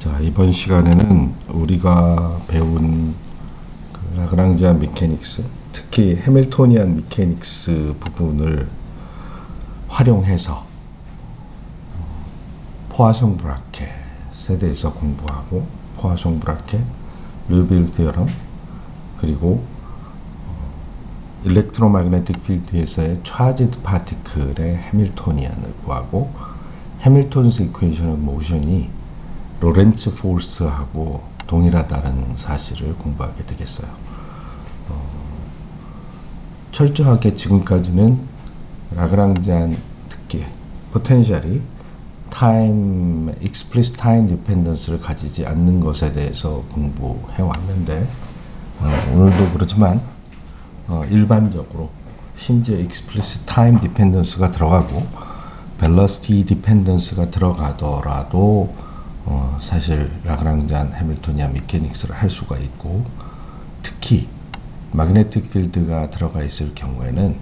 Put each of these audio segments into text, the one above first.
자, 이번 시간에는 우리가 배운 그 라그랑지안 미케닉스, 특히 해밀토니안 미케닉스 부분을 활용해서 포아송 브라켓에 대해서 공부하고, 포아송 브라켓, 르빌 티어럼, 그리고 일렉트로매그네틱 필드에서의 차지드 파티클의 해밀토니안을 구하고, 해밀턴스 이퀘이션 오브 모션이 로렌츠 포스하고 동일하다는 사실을 공부하게 되겠어요. 철저하게 지금까지는 라그랑지안 특기, 포텐셜이 타임, 익스플리스 타임 디펜던스를 가지지 않는 것에 대해서 공부해 왔는데, 오늘도 그렇지만 일반적으로 심지어 익스플리스 타임 디펜던스가 들어가고 벨러시티 디펜던스가 들어가더라도 사실 라그랑지안 해밀토니안 미케닉스를 할 수가 있고, 특히 마그네틱 필드가 들어가 있을 경우에는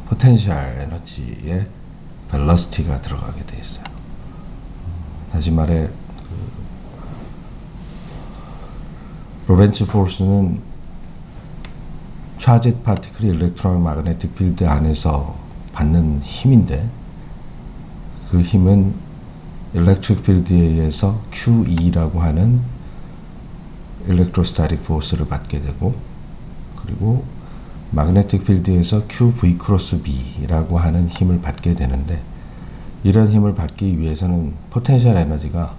포텐셜 에너지에 벨러시티가 들어가게 돼 있어요. 다시 말해 로렌츠 포스는 차지드 파티클이 일렉트론 마그네틱 필드 안에서 받는 힘인데, 그 힘은 일렉트릭 필드에 의해서 QE라고 하는 일렉트로스타틱 포스를 받게 되고, 그리고 마그네틱 필드에서 QV 크로스 B라고 하는 힘을 받게 되는데, 이런 힘을 받기 위해서는 포텐셜 에너지가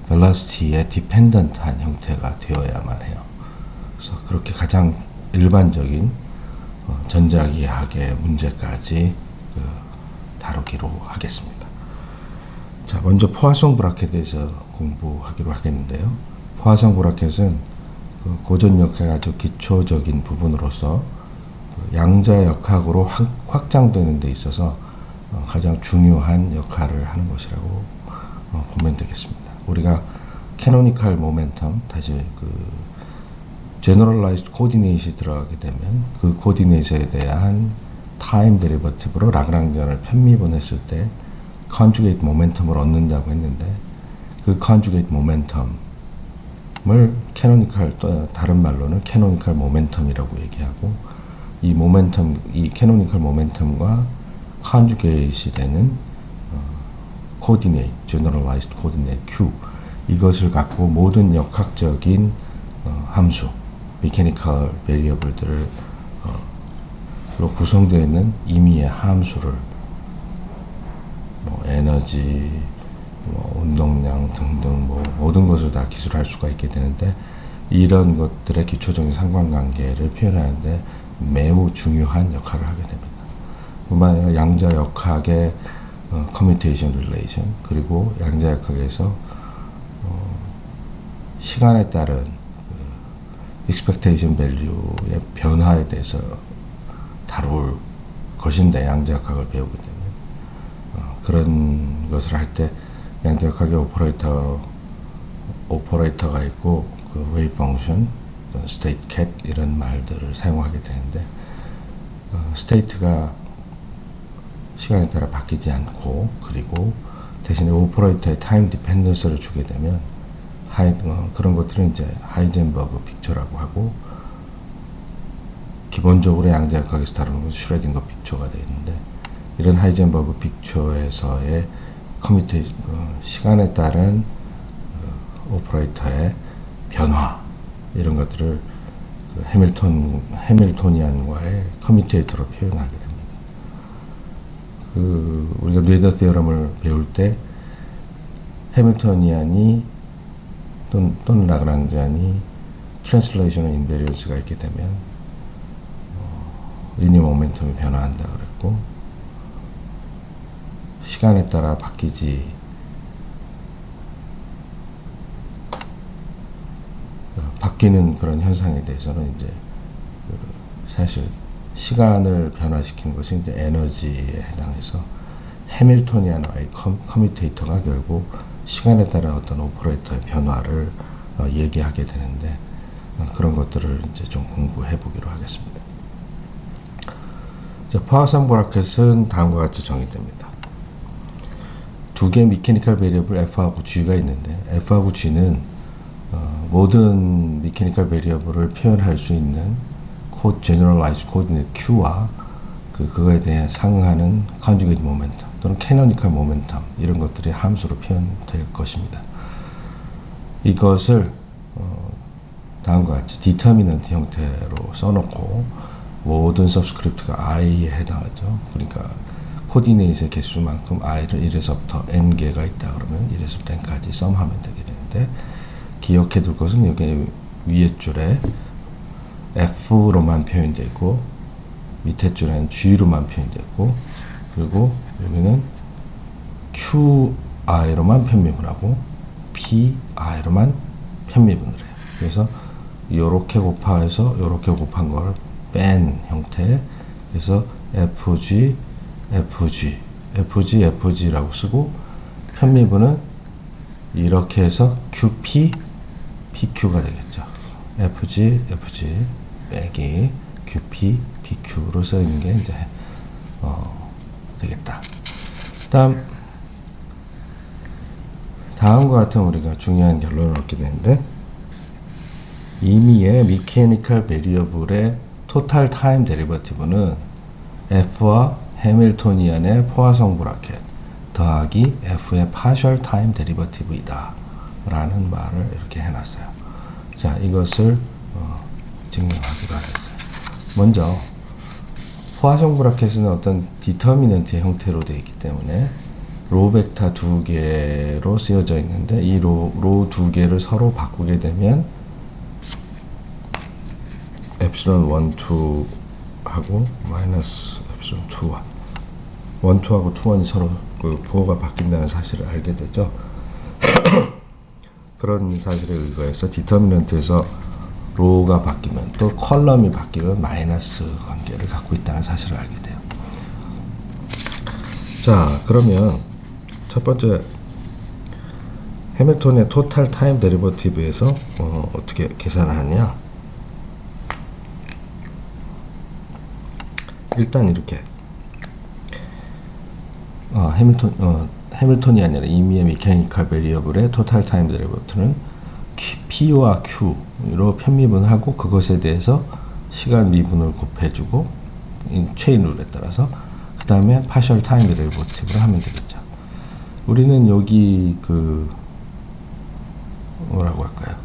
벨러시티에 디펜던트한 형태가 되어야만 해요. 그래서 그렇게 가장 일반적인 전자기하학의 문제까지 다루기로 하겠습니다. 자, 먼저 포아송 브라켓에 대해서 공부하기로 하겠는데요. 포아송 브라켓은 고전역학의 아주 기초적인 부분으로서 양자역학으로 확장되는 데 있어서 가장 중요한 역할을 하는 것이라고 보면 되겠습니다. 우리가 캐노니컬 모멘텀, 다시 제너럴라이즈드 코디네이트이 들어가게 되면 그 코디네이트에 대한 타임 데리버티브로 라그랑지안을 편미분했을 때 컨주게이트 모멘텀을 얻는다고 했는데, 그 컨주게이트 모멘텀을 캐노니컬, 또 다른 말로는 캐노니컬 모멘텀이라고 얘기하고, 이 모멘텀, 이 캐노니컬 모멘텀과 컨주게이트이 되는 코디네이트, 제너럴라이즈드 코디네이트 Q, 이것을 갖고 모든 역학적인 함수, 메케니컬 베리어블들을 구성되어 있는 임의의 함수를 에너지, 운동량 등등 모든 것을 다 기술할 수가 있게 되는데, 이런 것들의 기초적인 상관관계를 표현하는데 매우 중요한 역할을 하게 됩니다. 뿐만 아니라 양자역학의 커뮤테이션 릴레이션, 그리고 양자역학에서 시간에 따른 expectation value의 변화에 대해서 다룰 것인데, 양자역학을 배우게 되면 그런 것을 할 때 양자역학의 오퍼레이터가 있고, 그 웨이브 펑션, 스테이트 캣 이런 말들을 사용하게 되는데, 스테이트가 시간에 따라 바뀌지 않고, 그리고 대신에 오퍼레이터의 타임 디펜던스를 주게 되면 그런 것들은 이제 하이젠버그 픽처라고 하고, 기본적으로 양자역학에서 다루는 건 슈레딩거 픽처가 되어 있는데, 이런 하이젠버그 픽처에서의 시간에 따른 오퍼레이터의 변화, 이런 것들을 해밀토니안과의 커뮤테이터로 표현하게 됩니다. 우리가 뇌더 티어럼을 배울 때 해밀토니안이 또는 라그랑지안이 트랜슬레이셔널 인베리언스가 있게 되면 리니어 모멘텀이 변화한다 그랬고, 시간에 따라 바뀌는 그런 현상에 대해서는 이제 사실 시간을 변화시키는 것이 이제 에너지에 해당해서 해밀토니안과의 커뮤테이터가 결국 시간에 따른 어떤 오퍼레이터의 변화를 얘기하게 되는데, 그런 것들을 이제 좀 공부해 보기로 하겠습니다. 자, 포아송 브라켓은 다음과 같이 정의됩니다. 두 개의 미케니컬 베리어블 F하고 G가 있는데 F하고 G는 모든 미케니컬 베리어블을 표현할 수 있는 코드, 제너럴라이즈 코디네이트 Q와 그거에 대해 상응하는 컨주게이트 모멘텀 또는 캐노니컬 모멘텀 이런 것들이 함수로 표현될 것입니다. 이것을 다음과 같이 디터미넌트 형태로 써놓고 모든 서브스크립트가 i에 해당하죠. 그러니까 코디네이트의 개수만큼 i를 1에서부터 n개가 있다 그러면 1에서부터 n까지 썸하면 되게 되는데 기억해 둘 것은 여기 위에 줄에 f로만 표현되어 있고 밑에 줄에는 g로만 표현되어 있고 그리고 여기는 qi로만 편미분 하고 pi로만 편미분을 해요. 그래서 요렇게 곱해서 요렇게 곱한 거를 뺀 형태 그래서 fg FG라고 쓰고 편미분은 이렇게 해서 QP, PQ가 되겠죠. FG 빼기 QP, PQ로 써있는 게 이제 되겠다. 다음과 같은 우리가 중요한 결론을 얻게 되는데 임의의 미케니컬 베리어블의 토탈 타임 데리버티브는 F와 해밀토니안의 포화성 브라켓 더하기 F의 파셜 타임 데리버티브이다 라는 말을 이렇게 해놨어요. 자, 이것을 증명하기로 하겠어요. 먼저 포화성 브라켓은 어떤 디터미넌트의 형태로 되어 있기 때문에 로 벡터 두 개로 쓰여져 있는데 이 로 두 개를 서로 바꾸게 되면 epsilon 1, 2 하고 마이너스 epsilon 2, 1 1,2하고 2,1이 서로 그 부호가 바뀐다는 사실을 알게 되죠. 그런 사실에 의거해서 디터미넌트에서 로가 바뀌면 또 컬럼이 바뀌면 마이너스 관계를 갖고 있다는 사실을 알게 돼요. 자, 그러면 첫 번째 해밀턴의 토탈 타임 데리버티브에서 어떻게 계산을 하냐? 일단 이렇게 해밀턴이 아니라 임의의 미케니컬 베리어블의 토탈 타임 데리버티브는 P와 Q로 편미분하고 그것에 대해서 시간 미분을 곱해주고 체인 룰에 따라서 그 다음에 파셜 타임 데리버티브를 하면 되겠죠. 우리는 여기 뭐라고 할까요?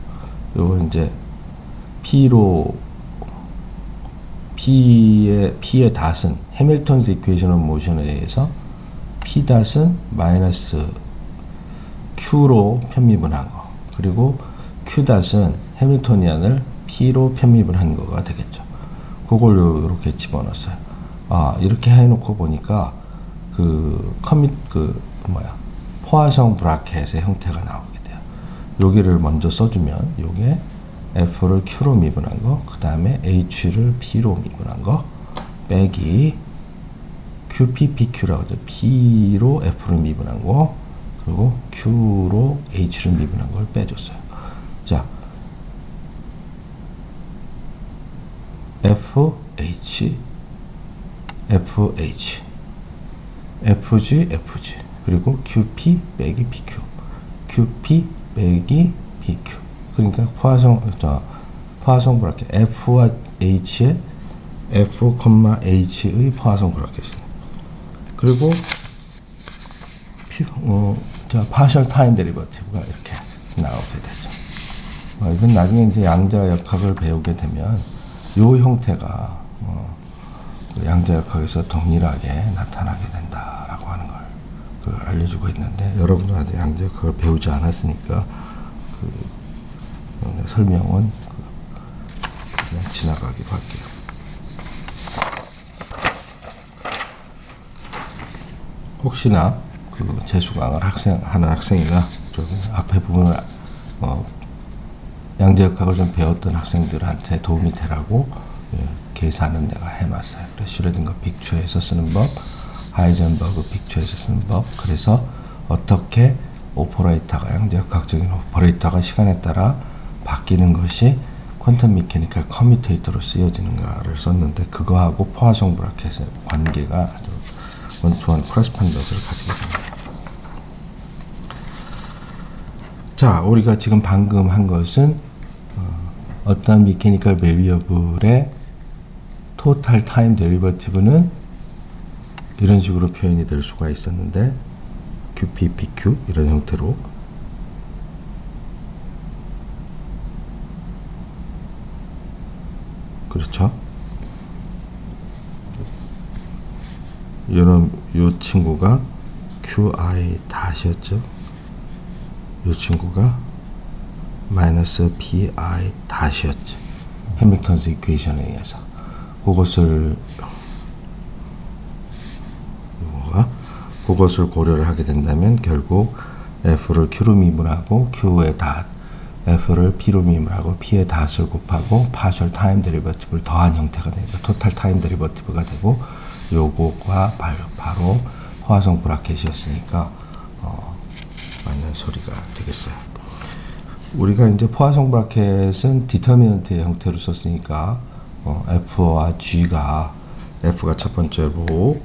요거 이제 P의 닷은 해밀턴스 이퀘이션 오브 모션에 의해서 P 닷은 마이너스 Q로 편미분한 거 그리고 Q 닷은 해밀토니안을 P로 편미분한 거가 되겠죠. 그걸 이렇게 집어넣었어요. 이렇게 해놓고 보니까 포화성 브라켓의 형태가 나오게 돼요. 여기를 먼저 써주면 요게 F를 Q로 미분한 거, 그 다음에 H를 P로 미분한 거, 빼기 QP, PQ라고 하죠. P로 F를 미분한 거, 그리고 Q로 H를 미분한 걸 빼줬어요. 자, FH, FH, FG, FG, 그리고 QP 빼기 PQ, QP 빼기 PQ. 그러니까 포화성 브라켓 F와 H의 F, H의 포화성 브라켓입니다. 그리고 파셜 타임 데리버티브가 이렇게 나오게 되죠. 이건 나중에 이제 양자역학을 배우게 되면 이 형태가 양자역학에서 동일하게 나타나게 된다라고 하는 걸 알려주고 있는데 여러분은 아직 양자역학을 배우지 않았으니까 설명은 그냥 지나가기로 할게요. 혹시나 재수강을 하는 학생이나 앞에 부분을 양자역학을 좀 배웠던 학생들한테 도움이 되라고 계산은 내가 해놨어요. 슈레딩거 빅처에서 쓰는 법, 하이젠버그 빅처에서 쓰는 법, 그래서 어떻게 오퍼레이터가 양자역학적인 오퍼레이터가 시간에 따라 바뀌는 것이 퀀텀 미케니컬 커뮤테이터로 쓰여지는가를 썼는데 그거하고 포화성 브라켓의 관계가 아주 원투원 코레스폰던스를 가지게 됩니다. 자, 우리가 지금 방금 한 것은 어떤 메케니컬 베리어블의 토탈 타임 데리버티브는 이런 식으로 표현이 될 수가 있었는데 QP, PQ 이런 형태로 그렇죠? 요 친구가 QI 다시였죠? 요 친구가 마이너스 PI 다시였죠. 해밀턴스 이퀘이션에 의해서 그것을 고려를 하게 된다면 결국 F를 Q로 미분하고 Q의 닷 F를 P로 미분하고 P의 닷을 곱하고 파셜 타임 데리버티브를 더한 형태가 되니까 토탈 타임 데리버티브가 되고 요거가 바로 포화성 브라켓이었으니까 맞는 소리가 되겠어요. 우리가 이제 포화성 브라켓은 디터미넌트의 형태로 썼으니까 F와 G가 F가 첫 번째 로,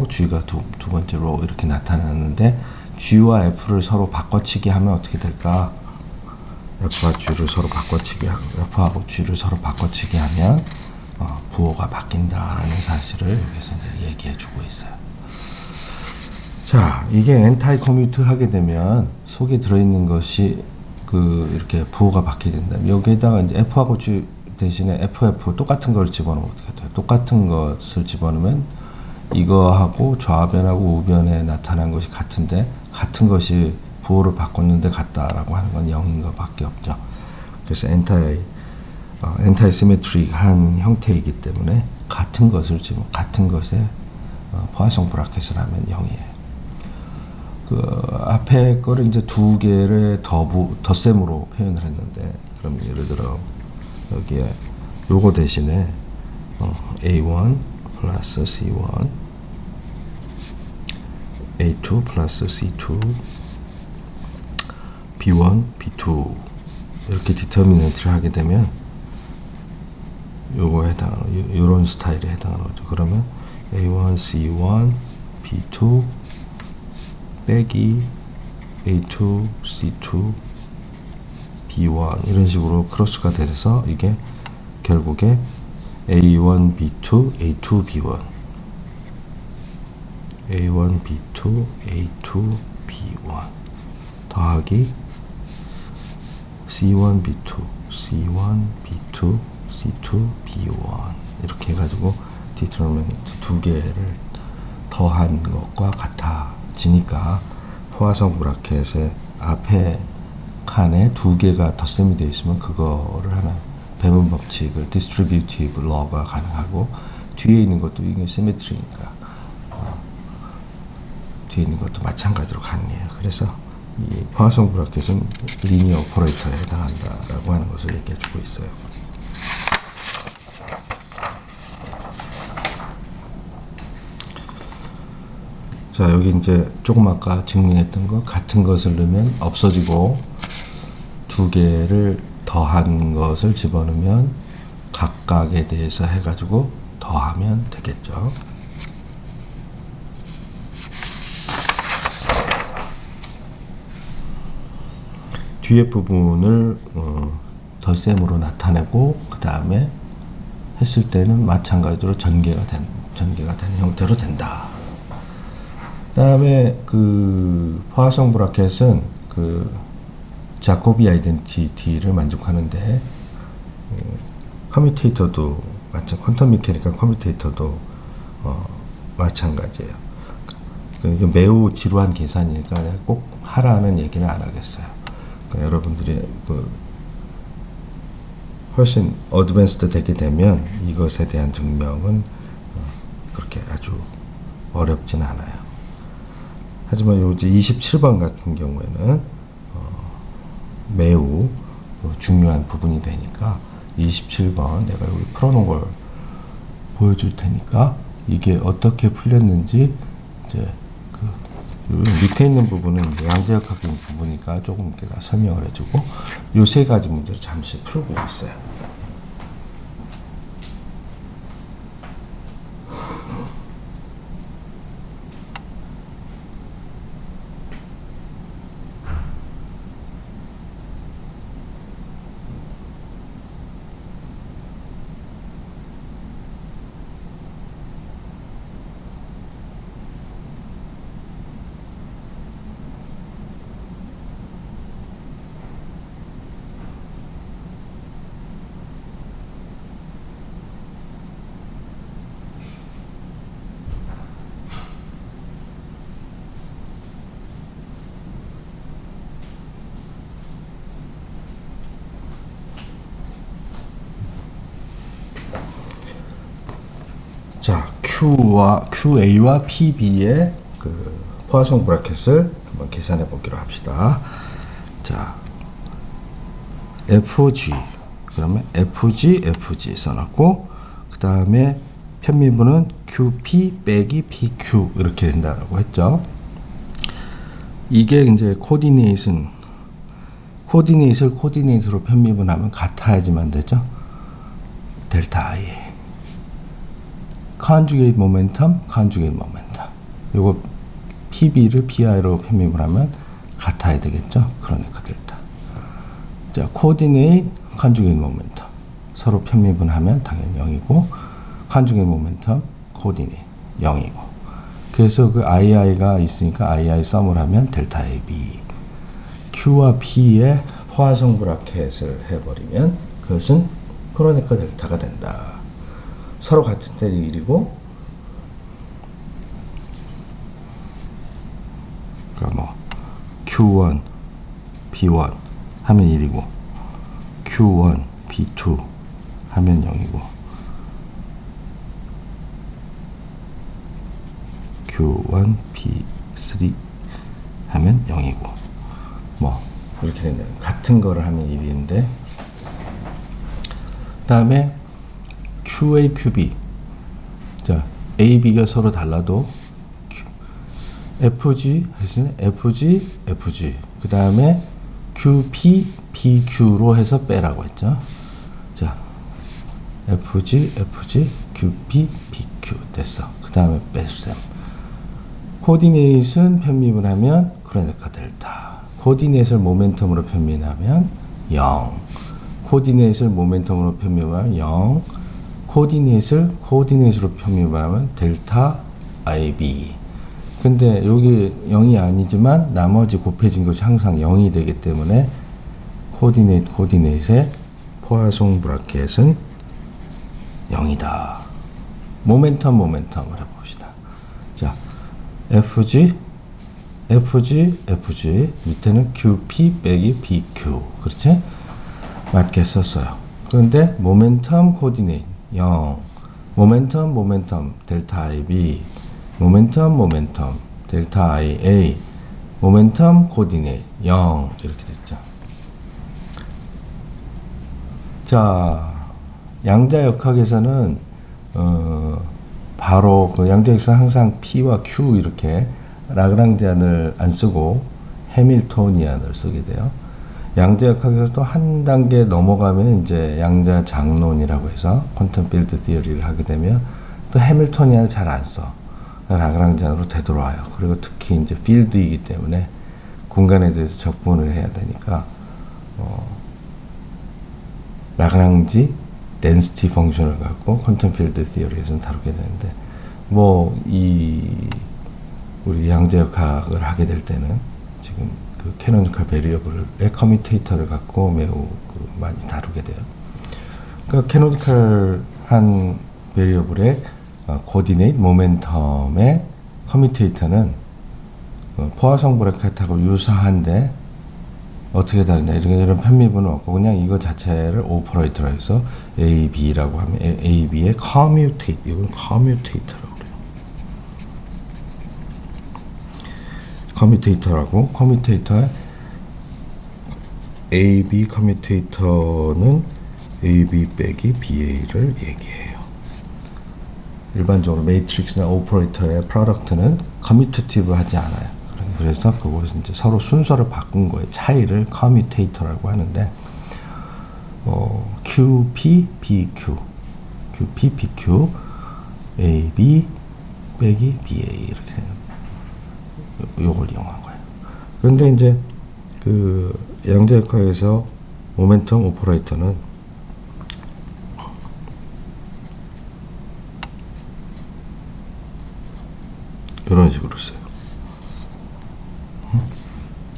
G가 두 번째 로 이렇게 나타나는데 G와 F를 서로 바꿔치기 하면 어떻게 될까? F와 G를 서로 바꿔치기 하면 부호가 바뀐다라는 사실을 여기서 이제 얘기해주고 있어요. 자, 이게 엔타이 커뮤트 하게 되면 속에 들어있는 것이 이렇게 부호가 바뀌게 된다면 여기에다가 이제 F하고 G 대신에 FF 똑같은 걸 집어넣으면 어떻게 돼요? 똑같은 것을 집어넣으면 이거하고 좌변하고 우변에 나타난 것이 같은데 같은 것이 부호를 바꿨는데 같다라고 하는 건 0인 것밖에 없죠. 그래서 엔타이 시메트릭한 형태이기 때문에 같은 것을 지금 같은 것에 포화성 브라켓을 하면 0이에요. 앞에 거를 이제 두 개를 덧셈으로 표현을 했는데 그럼 예를 들어 여기에 요거 대신에 A1 플러스 C1 A2 플러스 C2 B1 B2 이렇게 디터미넌트를 하게 되면 요거에 해당하는 요런 스타일에 해당하는 거죠. 그러면 A1 C1 B2 빼기 A2 C2 B1 이런 식으로 크로스가 돼서 이게 결국에 A1 B2 A2 B1 A1 B2 A2 B1 더하기 C1 B2 C1 B2 C2 B1 이렇게 해가지고 디터미넌트 두 개를 더한 것과 같아지니까 포화성 브라켓의 앞에 칸에 두 개가 덧셈이 되어 있으면 그거를 하나 배분 법칙을 디스트리뷰티브 러가 가능하고 뒤에 있는 것도 이게 시메트리니까 뒤에 있는 것도 마찬가지로 가능해요. 그래서 이 포화성 브라켓은 리니어 오퍼레이터에 해당한다라고 하는 것을 얘기해 주고 있어요. 자, 여기 이제 조금 아까 증명했던 것 같은 것을 넣으면 없어지고 두 개를 더한 것을 집어넣으면 각각에 대해서 해가지고 더하면 되겠죠. 뒤에 부분을 덧셈으로 나타내고 그 다음에 했을 때는 마찬가지로 전개가 된 형태로 된다. 그 다음에 포화성 브라켓은 자코비 아이덴티티를 만족하는데 커뮤테이터도 퀀텀 메케니컬 커뮤테이터도 마찬가지예요. 이게 매우 지루한 계산이니까 꼭 하라는 얘기는 안 하겠어요. 그러니까 여러분들이 훨씬 어드밴스드 되게 되면 이것에 대한 증명은 그렇게 아주 어렵진 않아요. 하지만 요 이제 27번 같은 경우에는 매우 중요한 부분이 되니까 27번 내가 여기 풀어놓은 걸 보여줄 테니까 이게 어떻게 풀렸는지 이제 밑에 있는 부분은 이제 양자역학적인 부분이니까 조금 이렇게 다 설명을 해주고 요 세 가지 문제를 잠시 풀고 있어요. 자, QA와 PB의 그 포화성 브래켓을 한번 계산해 보기로 합시다. 자, FG 그러면 FG 써놨고, 그 다음에 편미분은 QP 빼기 PQ 이렇게 된다고 했죠. 이게 이제 코디네이트를 코디네이트로 편미분하면 같아야지만 되죠. 델타 I conjugate momentum. 요거 PB를 PI로 편미분하면 같아야 되겠죠. 그러니까 델타. 자, coordinate, conjugate momentum. 서로 편미분하면 당연히 0이고, conjugate momentum, coordinate 0이고. 그래서 그 II가 있으니까 II 썸을 하면 델타 AB. Q와 P의 포화성 브라켓을 해버리면 그것은 크로네커 델타가 된다. 서로 같은 때는 1이고, 그러니까 뭐 Q1, B1 하면 1이고, Q1, B2 하면 0이고, Q1, B3 하면 0이고, 뭐 이렇게 된다. 같은 거를 하면 1인데, 그 다음에 QA, QB. 자, A, B가 서로 달라도 FG 하시네. FG. 그 다음에 QP, PQ로 해서 빼라고 했죠. 자, FG, QP, PQ 됐어. 그 다음에 뺄셈. 코디네이트는 편미분하면 크로네커 델타. 코디네이트를 모멘텀으로 편미분하면 0. 코디네이트를 모멘텀으로 편미분하면 0. 코디네이트로 편미분하면 델타 IB. 근데 여기 0이 아니지만 나머지 곱해진 것이 항상 0이 되기 때문에 코디네이트의 포화성 브라켓은 0이다. 모멘텀을 해봅시다. 자, FG 밑에는 QP 빼기 PQ. 그렇지? 맞게 썼어요. 그런데 모멘텀 코디네이트 0. 모멘텀 델타 IB. 모멘텀 델타 IA. 모멘텀 코디네이트 0 이렇게 됐죠. 자, 양자역학에서는 바로 그 양자역학에서는 항상 P와 Q 이렇게 라그랑지안을 안 쓰고 해밀토니안을 쓰게 돼요. 양자역학에서 또 한 단계 넘어가면 이제 양자장론이라고 해서 퀀텀 필드 티어리를 하게 되면 또 해밀토니안을 잘 안 써. 라그랑지안으로 되돌아와요. 그리고 특히 이제 필드이기 때문에 공간에 대해서 적분을 해야 되니까 라그랑지 덴시티 펑션을 갖고 퀀텀 필드 티어리에서는 다루게 되는데, 뭐 우리 양자역학을 하게 될 때는 지금 그 캐노니컬 베리어블의 커뮤테이터를 갖고 매우 많이 다루게 돼요. 그러니까 캐노니컬한 베리어블의 코디네이트 모멘텀의 커뮤테이터는 포화성 브래켓하고 유사한데 어떻게 다르냐, 이런 편미분은 없고 그냥 이거 자체를 오퍼레이터로 해서 AB라고 하면 AB의 커뮤테이터, 이건 커뮤테이터라고 그래요. 커뮤테이터라고, 커뮤테이터의 AB 커뮤테이터는 AB 빼기 BA를 얘기해요. 일반적으로 매트릭스나 오퍼레이터의 프로덕트는 커뮤테이티브 하지 않아요. 그래서 그것은 이제 서로 순서를 바꾼 거예요. 차이를 커뮤테이터라고 하는데, QP, PQ, AB 빼기 BA 이렇게 되는 요걸 이용한 거예요. 그런데 이제 그 양자역학에서 모멘텀 오퍼레이터는 이런 식으로 써요.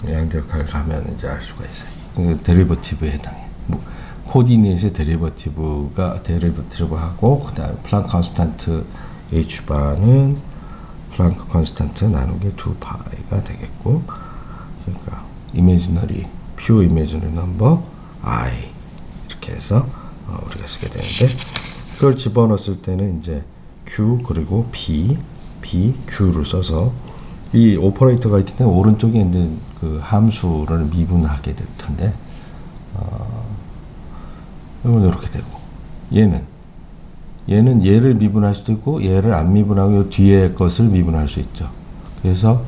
양자역학을 가면 이제 알 수가 있어요. 데리버티브에 해당해. 코디네이트의 데리버티브하고, 그 다음에 플랑크 컨스탄트 H바는 플랑크 컨스탄트 나누기 2파이가 되겠고, 그러니까 이미지너리, 퓨어 이미지너리 넘버 I 이렇게 해서 우리가 쓰게 되는데, 그걸 집어넣었을 때는 이제 Q 그리고 B, Q를 써서 이 오퍼레이터가 있기 때문에 오른쪽에 있는 그 함수를 미분하게 될 텐데, 이건 이렇게 되고, 얘는 얘를 미분할 수도 있고 얘를 안 미분하고 요 뒤에 것을 미분할 수 있죠. 그래서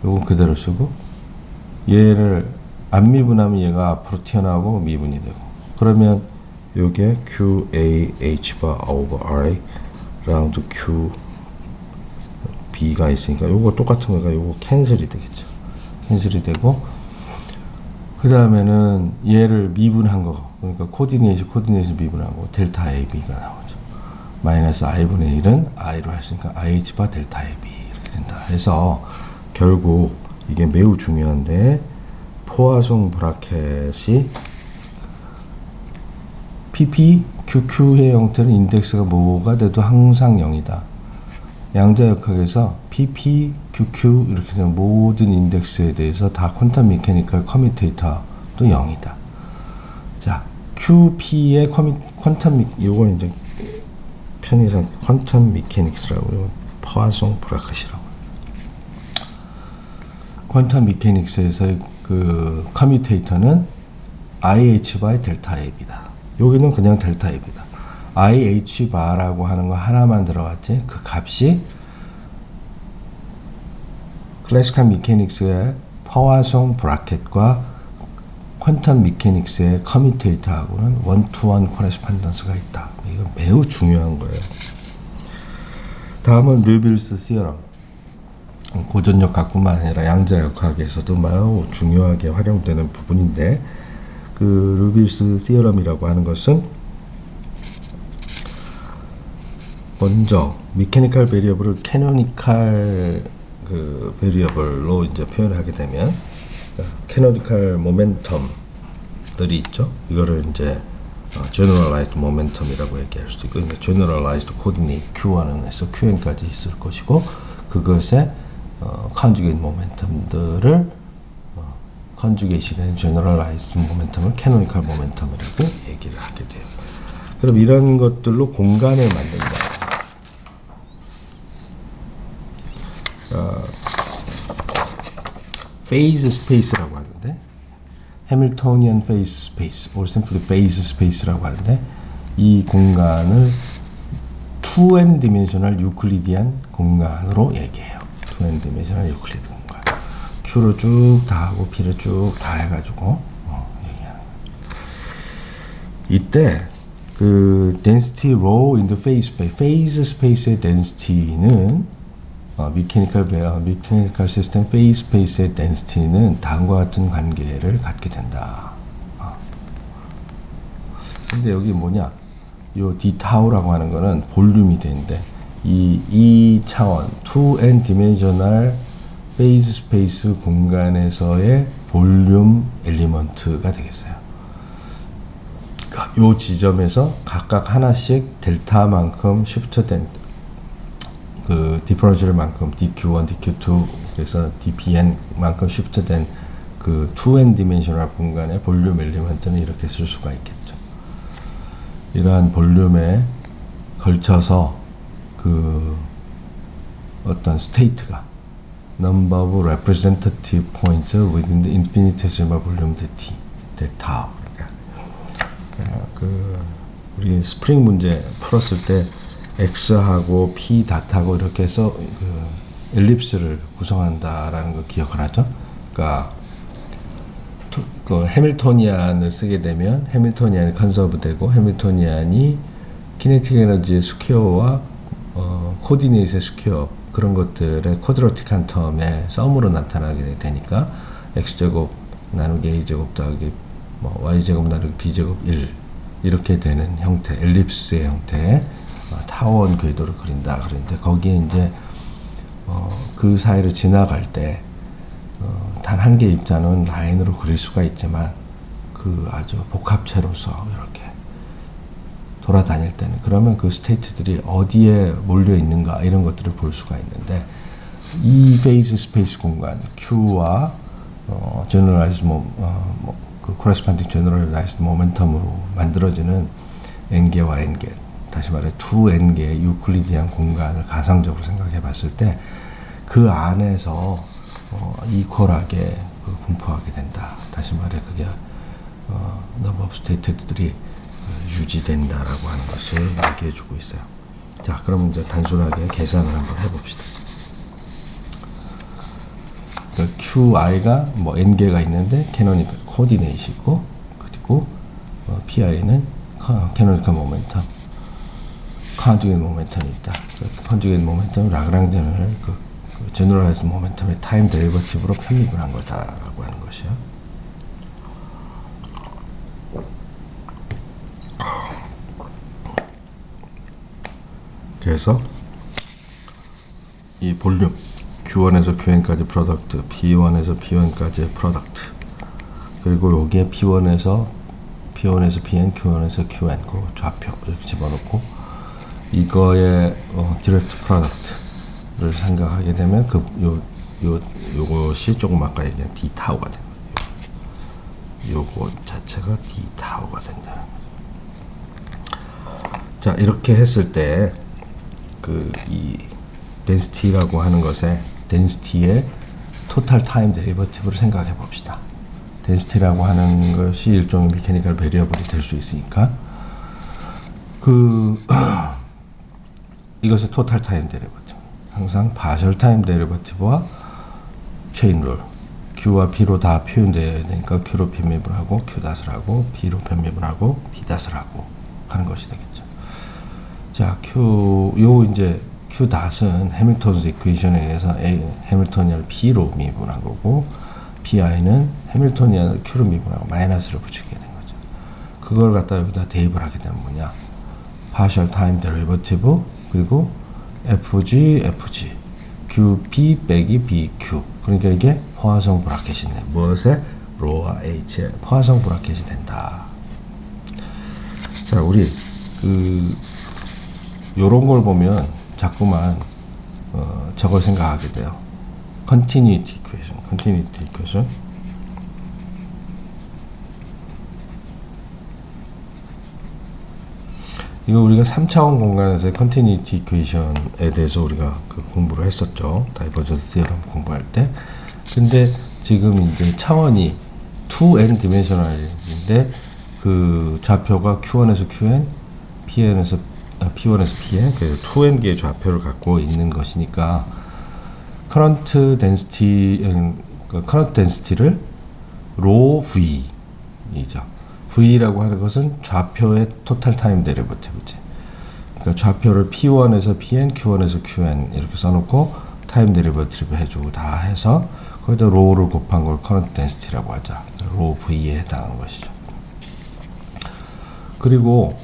요건 그대로 쓰고, 얘를 안 미분하면 얘가 앞으로 튀어나오고 미분이 되고, 그러면 요게 QA Hbar over I 라운드 Q B가 있으니까 요거 똑같은 거가 요거 캔슬이 되겠죠. 캔슬이 되고, 그 다음에는 얘를 미분한 거, 그러니까 코디네이션 미분한 거 델타 AB가 나오죠. 마이너스 I분의 1은 I로 했으니까 IH바 델타 AB 이렇게 된다 해서, 결국 이게 매우 중요한데, 포화송 브라켓이 PP, QQ의 형태는 인덱스가 뭐가 돼도 항상 0이다. 양자역학에서 PP, QQ 이렇게 되는 모든 인덱스에 대해서 다 퀀텀 미케니컬 커뮤테이터도 0이다. 자, QP의 요건 이제 편의상 퀀텀 미케닉스라고요. 포화송 브라켓이라고. 퀀텀 미케닉스에서의 그 커뮤테이터는 IH 바이 델타 AB다. 여기는 그냥 델타 AB다. IH 바라고 하는 거 하나만 들어갔지, 그 값이 클래시컬 미케닉스의 포화송 브라켓과 퀀텀 미케닉스의 커뮤테이터하고는 원투원 코레스판던스가 있다. 이건 매우 중요한 거예요. 다음은 르빌스 시어럼. 고전역학뿐만 아니라 양자역학에서도 매우 중요하게 활용되는 부분인데, 그 르빌스 시어럼이라고 하는 것은 먼저 미케니컬 베리어블을 캐노니컬 그 베리어블로 이제 표현하게 되면, 캐노니컬 모멘텀들이 있죠. 이거를 이제 generalized momentum이라고 얘기할 수도 있고, generalized coordinate Q1에서 QN까지 있을 것이고, 그것의 conjugate momentum들을 conjugate된 generalized momentum을 canonical momentum이라고 얘기를 하게 돼요. 그럼 이런 것들로 공간을 만든다. phase space라고 하는데, 해밀토니안 phase space, or simply phase space라고 하는데, 이 공간을 2n dimensional 유클리디안 공간으로 얘기해요. 2n dimensional 유클리드 공간. Q를 쭉 다 하고 P를 쭉 다 해가지고 얘기하는 거죠. 이때 그 density rho in the phase space의 density는 mechanical system phase space의 density는 다음과 같은 관계를 갖게 된다. 근데 여기 뭐냐? 요 d 타우라고 하는 거는 볼륨이 되는데, 이 차원 2n 디멘셔널 phase space 공간에서의 볼륨 엘리먼트가 되겠어요. 요 지점에서 각각 하나씩 델타만큼 시프트된 그 디퍼런셜만큼 dq1, dq2 그래서 dpn만큼 시프트된 그 2n 디멘셔널 공간의 볼륨 엘리먼트는 이렇게 쓸 수가 있겠죠. 이러한 볼륨에 걸쳐서 그 어떤 스테이트가 number of representative points within the infinitesimal volume density, delta. 그 우리 스프링 문제 풀었을 때 x하고 p 닷하고 이렇게 해서 그 엘립스를 구성한다라는 거 기억을 하죠. 그러니까 그 해밀토니안을 쓰게 되면 해밀토니안이 컨서브 되고, 해밀토니안이 키네틱 에너지의 스퀘어와 코디네이트의 스퀘어, 그런 것들의 쿼드라틱한 텀의 썸으로 나타나게 되니까 x제곱 나누기 a제곱 더하기 y제곱 나누기 b제곱 1 이렇게 되는 형태, 엘립스의 형태의 타원 궤도를 그린다. 그런데 거기에 이제 그 사이를 지나갈 때 단 한 개의 입자는 라인으로 그릴 수가 있지만, 그 아주 복합체로서 이렇게 돌아다닐 때는, 그러면 그 스테이트들이 어디에 몰려 있는가 이런 것들을 볼 수가 있는데, 이 페이스 스페이스 공간 Q와 generalized 그 corresponding generalized momentum으로 만들어지는 n개와 n개, 다시 말해 2n개의 유클리디안 공간을 가상적으로 생각해 봤을 때 그 안에서 이퀄하게 분포하게 된다. 다시 말해 그게 number of state들이 유지된다라고 하는 것을 얘기해 주고 있어요. 자, 그럼 이제 단순하게 계산을 한번 해봅시다. QI가 뭐 n개가 있는데 캐노니컬 코디네이트 있고, 그리고 PI는 캐노니컬 모멘텀, 컨주게이트 모멘텀이 있다. 컨주게이트 모멘텀 라그랑지안을 제너럴라이즈 모멘텀의 타임 데리버티브로 편입을 한 거다라고 하는 것이요. 그래서 이 볼륨 Q1에서 QN까지 프로덕트, P1에서 P1까지의 프로덕트, 그리고 여기에 P1에서 PN, Q1에서 QN 그 좌표 이렇게 집어넣고 이거의 디렉트 프로덕트를 생각하게 되면 요것이 조금 아까 얘기한 D 타우가 됩니다. 요거 자체가 D 타우가 된다. 자, 이렇게 했을 때 이 density라고 하는 것에 density의 total time derivative 를 생각해 봅시다. density라고 하는 것이 일종의 mechanical variable이 될 수 있으니까 이것의 total time derivative 항상 partial time derivative와 chain rule Q와 P로 다 표현되어야 되니까 Q로 편입을 하고 Q' 하고 P로 편입을 하고 P' 하고 하는 것이 되겠죠. 자, 이제 Q''은 해밀턴스 이퀘이션에 의해서 해밀토니언을 P로 미분한 거고, PI는 해밀토니언을 Q로 미분하고 마이너스를 붙이게 된 거죠. 그걸 갖다 여기다 대입을 하게 되면 뭐냐? partial time derivative, 그리고 FG, QP 빼기 BQ. 그러니까 이게 포화성 브라켓이네. 무엇에? 로와 H의 포화성 브라켓이 된다. 자, 우리 요런 걸 보면 자꾸만 저걸 생각하게 돼요. continuity equation. 이거 우리가 3차원 공간에서의 continuity equation에 대해서 우리가 공부를 했었죠. 다이버전스 티어럼 공부할 때. 근데 지금 이제 차원이 2n 디멘셔널인데 그 좌표가 Q1에서 QN, P1에서 Pn, 그 2n개의 좌표를 갖고 있는 것이니까 current density를 rho V이죠. V라고 하는 것은 좌표의 total time derivative지. 그러니까 좌표를 P1에서 Pn, Q1에서 QN 이렇게 써놓고 time derivative 해주고 다 해서 거기다 rho를 곱한 걸 current density라고 하자. rho V에 해당하는 것이죠. 그리고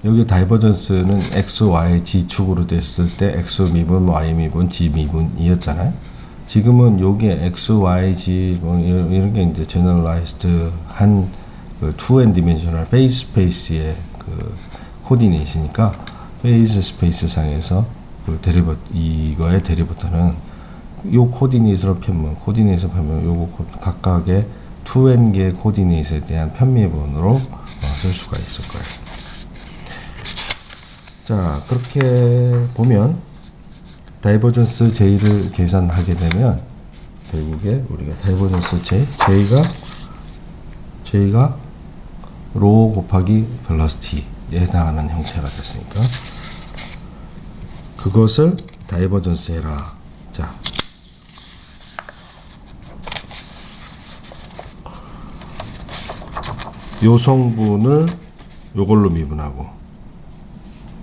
여기 다이버전스는 X, Y, G축으로 됐을 때 X 미분, Y 미분, G 미분이었잖아요. 지금은 요게 X, Y, G 이런 게 이제 제너럴라이즈드 한 2n 디멘셔널 페이스 스페이스의 코디네이트니까 페이스 스페이스 상에서 이거의 데리버터는 요 코디네이트로 편면, 요거 각각의 2n개 코디네이트에 대한 편미분으로 쓸 수가 있을 거예요. 자, 그렇게 보면 다이버전스 J를 계산하게 되면 결국에 우리가 다이버전스 J가 로 곱하기 벨러시티에 해당하는 형태가 됐으니까 그것을 다이버전스 해라. 자, 요 성분을 요걸로 미분하고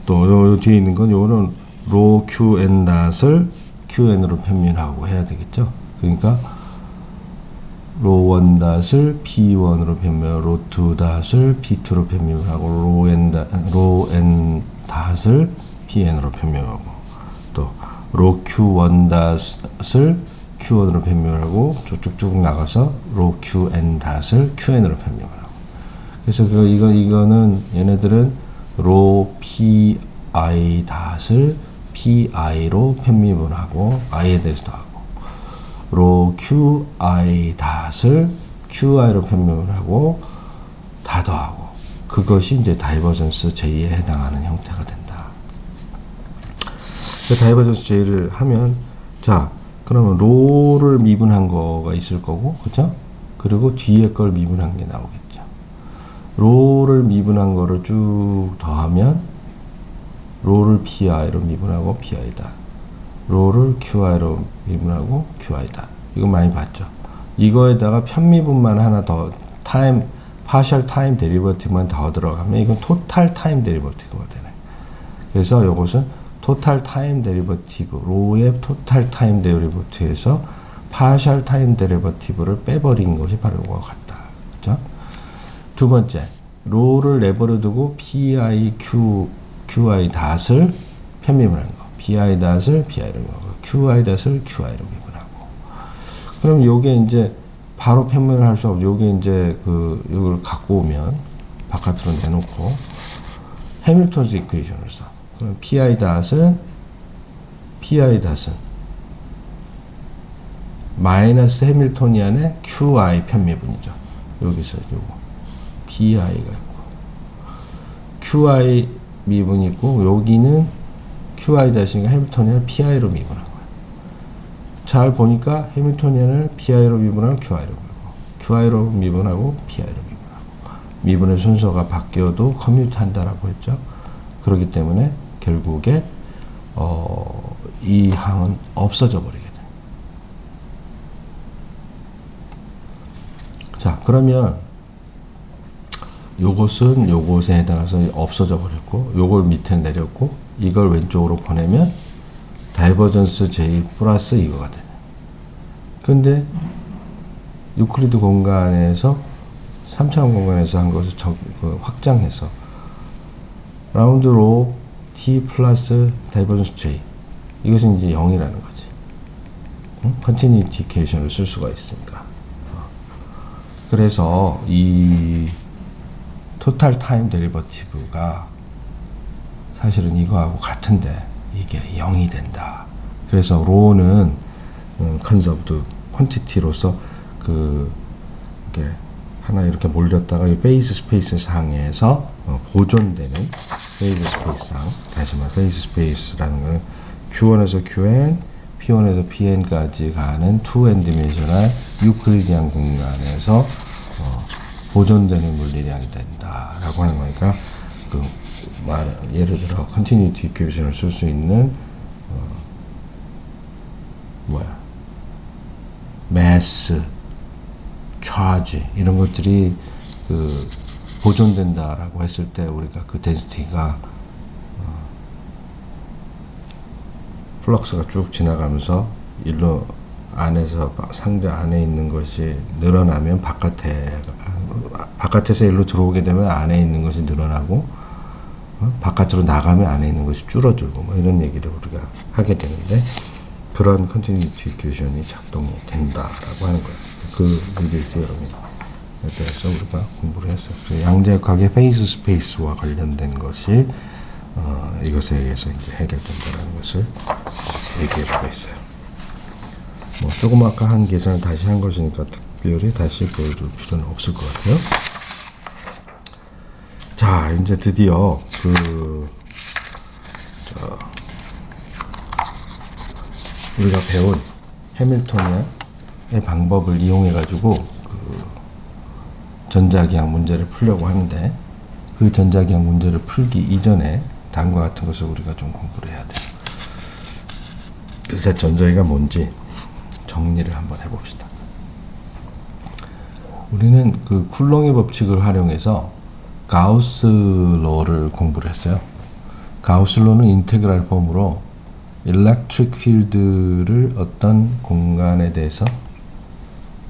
또 요 뒤에 있는 건 요거는 로 QN 닷을 QN으로 편민하고 해야 되겠죠. 그러니까 로 1 닷을 P1으로 편민, 로 2 닷을 P2로 편민을 하고 로 N 닷을 PN으로 편민하고 또 로 Q1 닷을 Q1으로 편민을 하고 쭉쭉 나가서 로 QN 닷을 QN으로 편민을 하고 그래서 이거는 얘네들은 로 PI 닷을 PI로 편미분 하고 I에 대해서도 하고 로 QI 닷을 QI로 편미분 하고 다 더하고 그것이 이제 다이버전스 J에 해당하는 형태가 된다. 그 다이버전스 J를 하면, 자, 그러면 로를 미분한 거가 있을 거고, 그죠? 그리고 뒤에 걸 미분한 게 나오겠죠. 로를 미분한 거를 쭉 더하면, 로를 PI로 미분하고 PI다. 로를 QI로 미분하고 QI다. 이거 많이 봤죠? 이거에다가 편미분만 하나 더, partial time derivative만 더 들어가면 이건 total time derivative가 되네. 그래서 이것은 total time derivative, 로의 total time derivative에서 partial time derivative를 빼버린 것이 바로 이거와 같다. 그죠? 두 번째, 로를 내버려 두고 PI, QI 닷을 편미분하는 거. PI 닷을 PI로 미분하고, QI 닷을 QI로 미분하고. 그럼 요게 이제 바로 편미분을 할 수 없고, 요게 이제 이걸 갖고 오면, 바깥으로 내놓고, 해밀턴스 이퀘이션을 써. 그럼 PI 닷은 마이너스 해밀토니안의 QI 편미분이죠. 여기서 요거. PI가 있고, QI 미분이 있고, 여기는 QI 닷이니까 해밀토니안을 PI로 미분한 거예요. 잘 보니까 해밀토니안을 PI로 미분하고 QI로 미분하고, QI로 미분하고 PI로 미분하고, 미분의 순서가 바뀌어도 커뮤트 한다라고 했죠. 그렇기 때문에 결국에 이 항은 없어져 버리게 돼. 자, 그러면 요것은 요것에 해당해서 없어져 버렸고, 요걸 밑에 내렸고, 이걸 왼쪽으로 보내면 다이버전스 J 플러스 이거가 되네. 근데 유클리드 공간에서 3차원 공간에서 한 것을 확장해서 라운드 로 T 플러스 다이버전스 J, 이것은 이제 0이라는 거지. 컨티뉴이티 이퀘이션을 쓸 수가 있으니까. 그래서 이 토탈 타임 데리버티브가 사실은 이거하고 같은데 이게 0이 된다. 그래서 로는 컨서브드 퀀티티로서 이게 하나 이렇게 몰렸다가 이 베이스 스페이스 상에서 보존되는 베이스 스페이스 상, 다시 말해 베이스 스페이스라는 건 Q1에서 QN, P1에서 PN까지 가는 2n 디멘셔널 유클리디안 공간에서 보존되는 물리량이 된다라고 하는 거니까, 예를 들어 컨티뉴이티 이퀘이션을 쓸 수 있는 매스, 차지 이런 것들이 보존된다라고 했을 때 우리가 그 덴시티가 플럭스가 쭉 지나가면서 일로 안에서 상자 안에 있는 것이 늘어나면 바깥에서 일로 들어오게 되면 안에 있는 것이 늘어나고, 바깥으로 나가면 안에 있는 것이 줄어들고, 뭐 이런 얘기를 우리가 하게 되는데, 그런 컨티뉴이티 이퀘이션이 작동이 된다라고 하는 거예요. 그 리뷰 여러분에 대해서 우리가 공부를 했어요. 양자역학의 페이스 스페이스와 관련된 것이 이것에 의해서 이제 해결된다는 것을 얘기해주고 있어요. 뭐 조금 아까 한 계산을 다시 한 것이니까 특별히 다시 보여줄 필요는 없을 것 같아요. 자, 이제 드디어 우리가 배운 해밀토니안의 방법을 이용해 가지고 전자기학 문제를 풀려고 하는데, 그 전자기학 문제를 풀기 이전에 다음과 같은 것을 우리가 좀 공부를 해야 돼요. 일단 전자기가 뭔지 정리를 한번 해봅시다. 우리는 그 쿨롱의 법칙을 활용해서 가우스 로를 공부를 했어요. 가우스 로는 인테그랄 폼으로 일렉트릭 필드를 어떤 공간에 대해서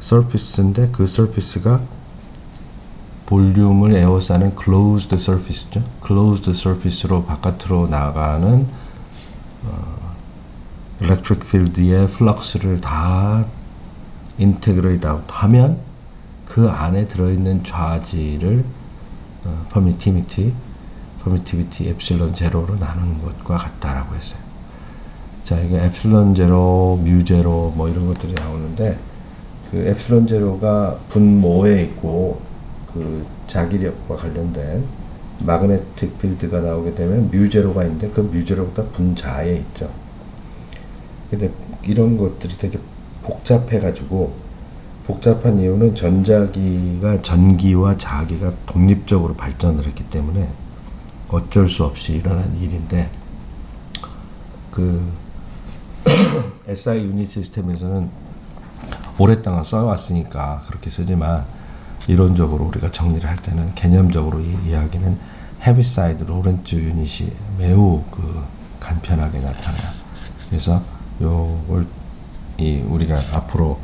서피스인데, 그 서피스가 볼륨을 에워싸는 closed surface죠. closed surface로 바깥으로 나가는 electric field의 플럭스를 다 integrate out 하면 그 안에 들어있는 좌지를 permittivity epsilon 제로로 나누는 것과 같다라고 했어요. 자, 이게 epsilon 제로, mu 제로 뭐 이런 것들이 나오는데, 그 epsilon 제로가 분모에 있고 그 자기력과 관련된 마그네틱 필드가 나오게 되면 mu 제로가 있는데, 그 mu 제로가 분자에 있죠. 근데 이런 것들이 되게 복잡해가지고, 복잡한 이유는 전자기가 전기와 자기가 독립적으로 발전을 했기 때문에 어쩔 수 없이 일어난 일인데, 그 SI 유닛 시스템에서는 오랫동안 써왔으니까 그렇게 쓰지만, 이론적으로 우리가 정리를 할 때는 개념적으로 이 이야기는 헤비사이드 로렌츠 유닛이 매우 그 간편하게 나타나요. 그래서 요걸 우리가 앞으로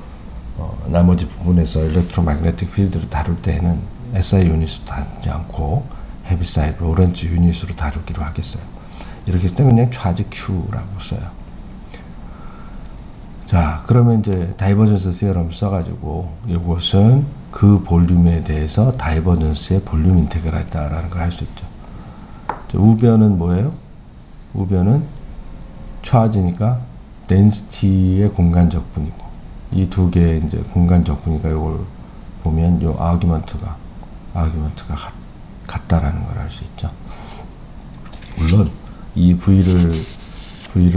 나머지 부분에서 일렉트로매그네틱 필드를 다룰 때에는 SI 유닛으로 다루지 않고 헤비사이드 로렌츠 유닛으로 다루기로 하겠어요. 이렇게 했을 때 그냥 차지 Q라고 써요. 자, 그러면 이제 다이버전스 시어럼 써가지고 이것은 그 볼륨에 대해서 다이버전스의 볼륨 인테그랄 했다라는 걸 할 수 있죠. 우변은 뭐예요? 우변은 차지니까 덴시티의 공간 적분이고, 이 두 개의 이제 공간 적분이니까 이걸 보면 요 아규먼트가 같다라는 걸 알 수 있죠. 물론 이 V를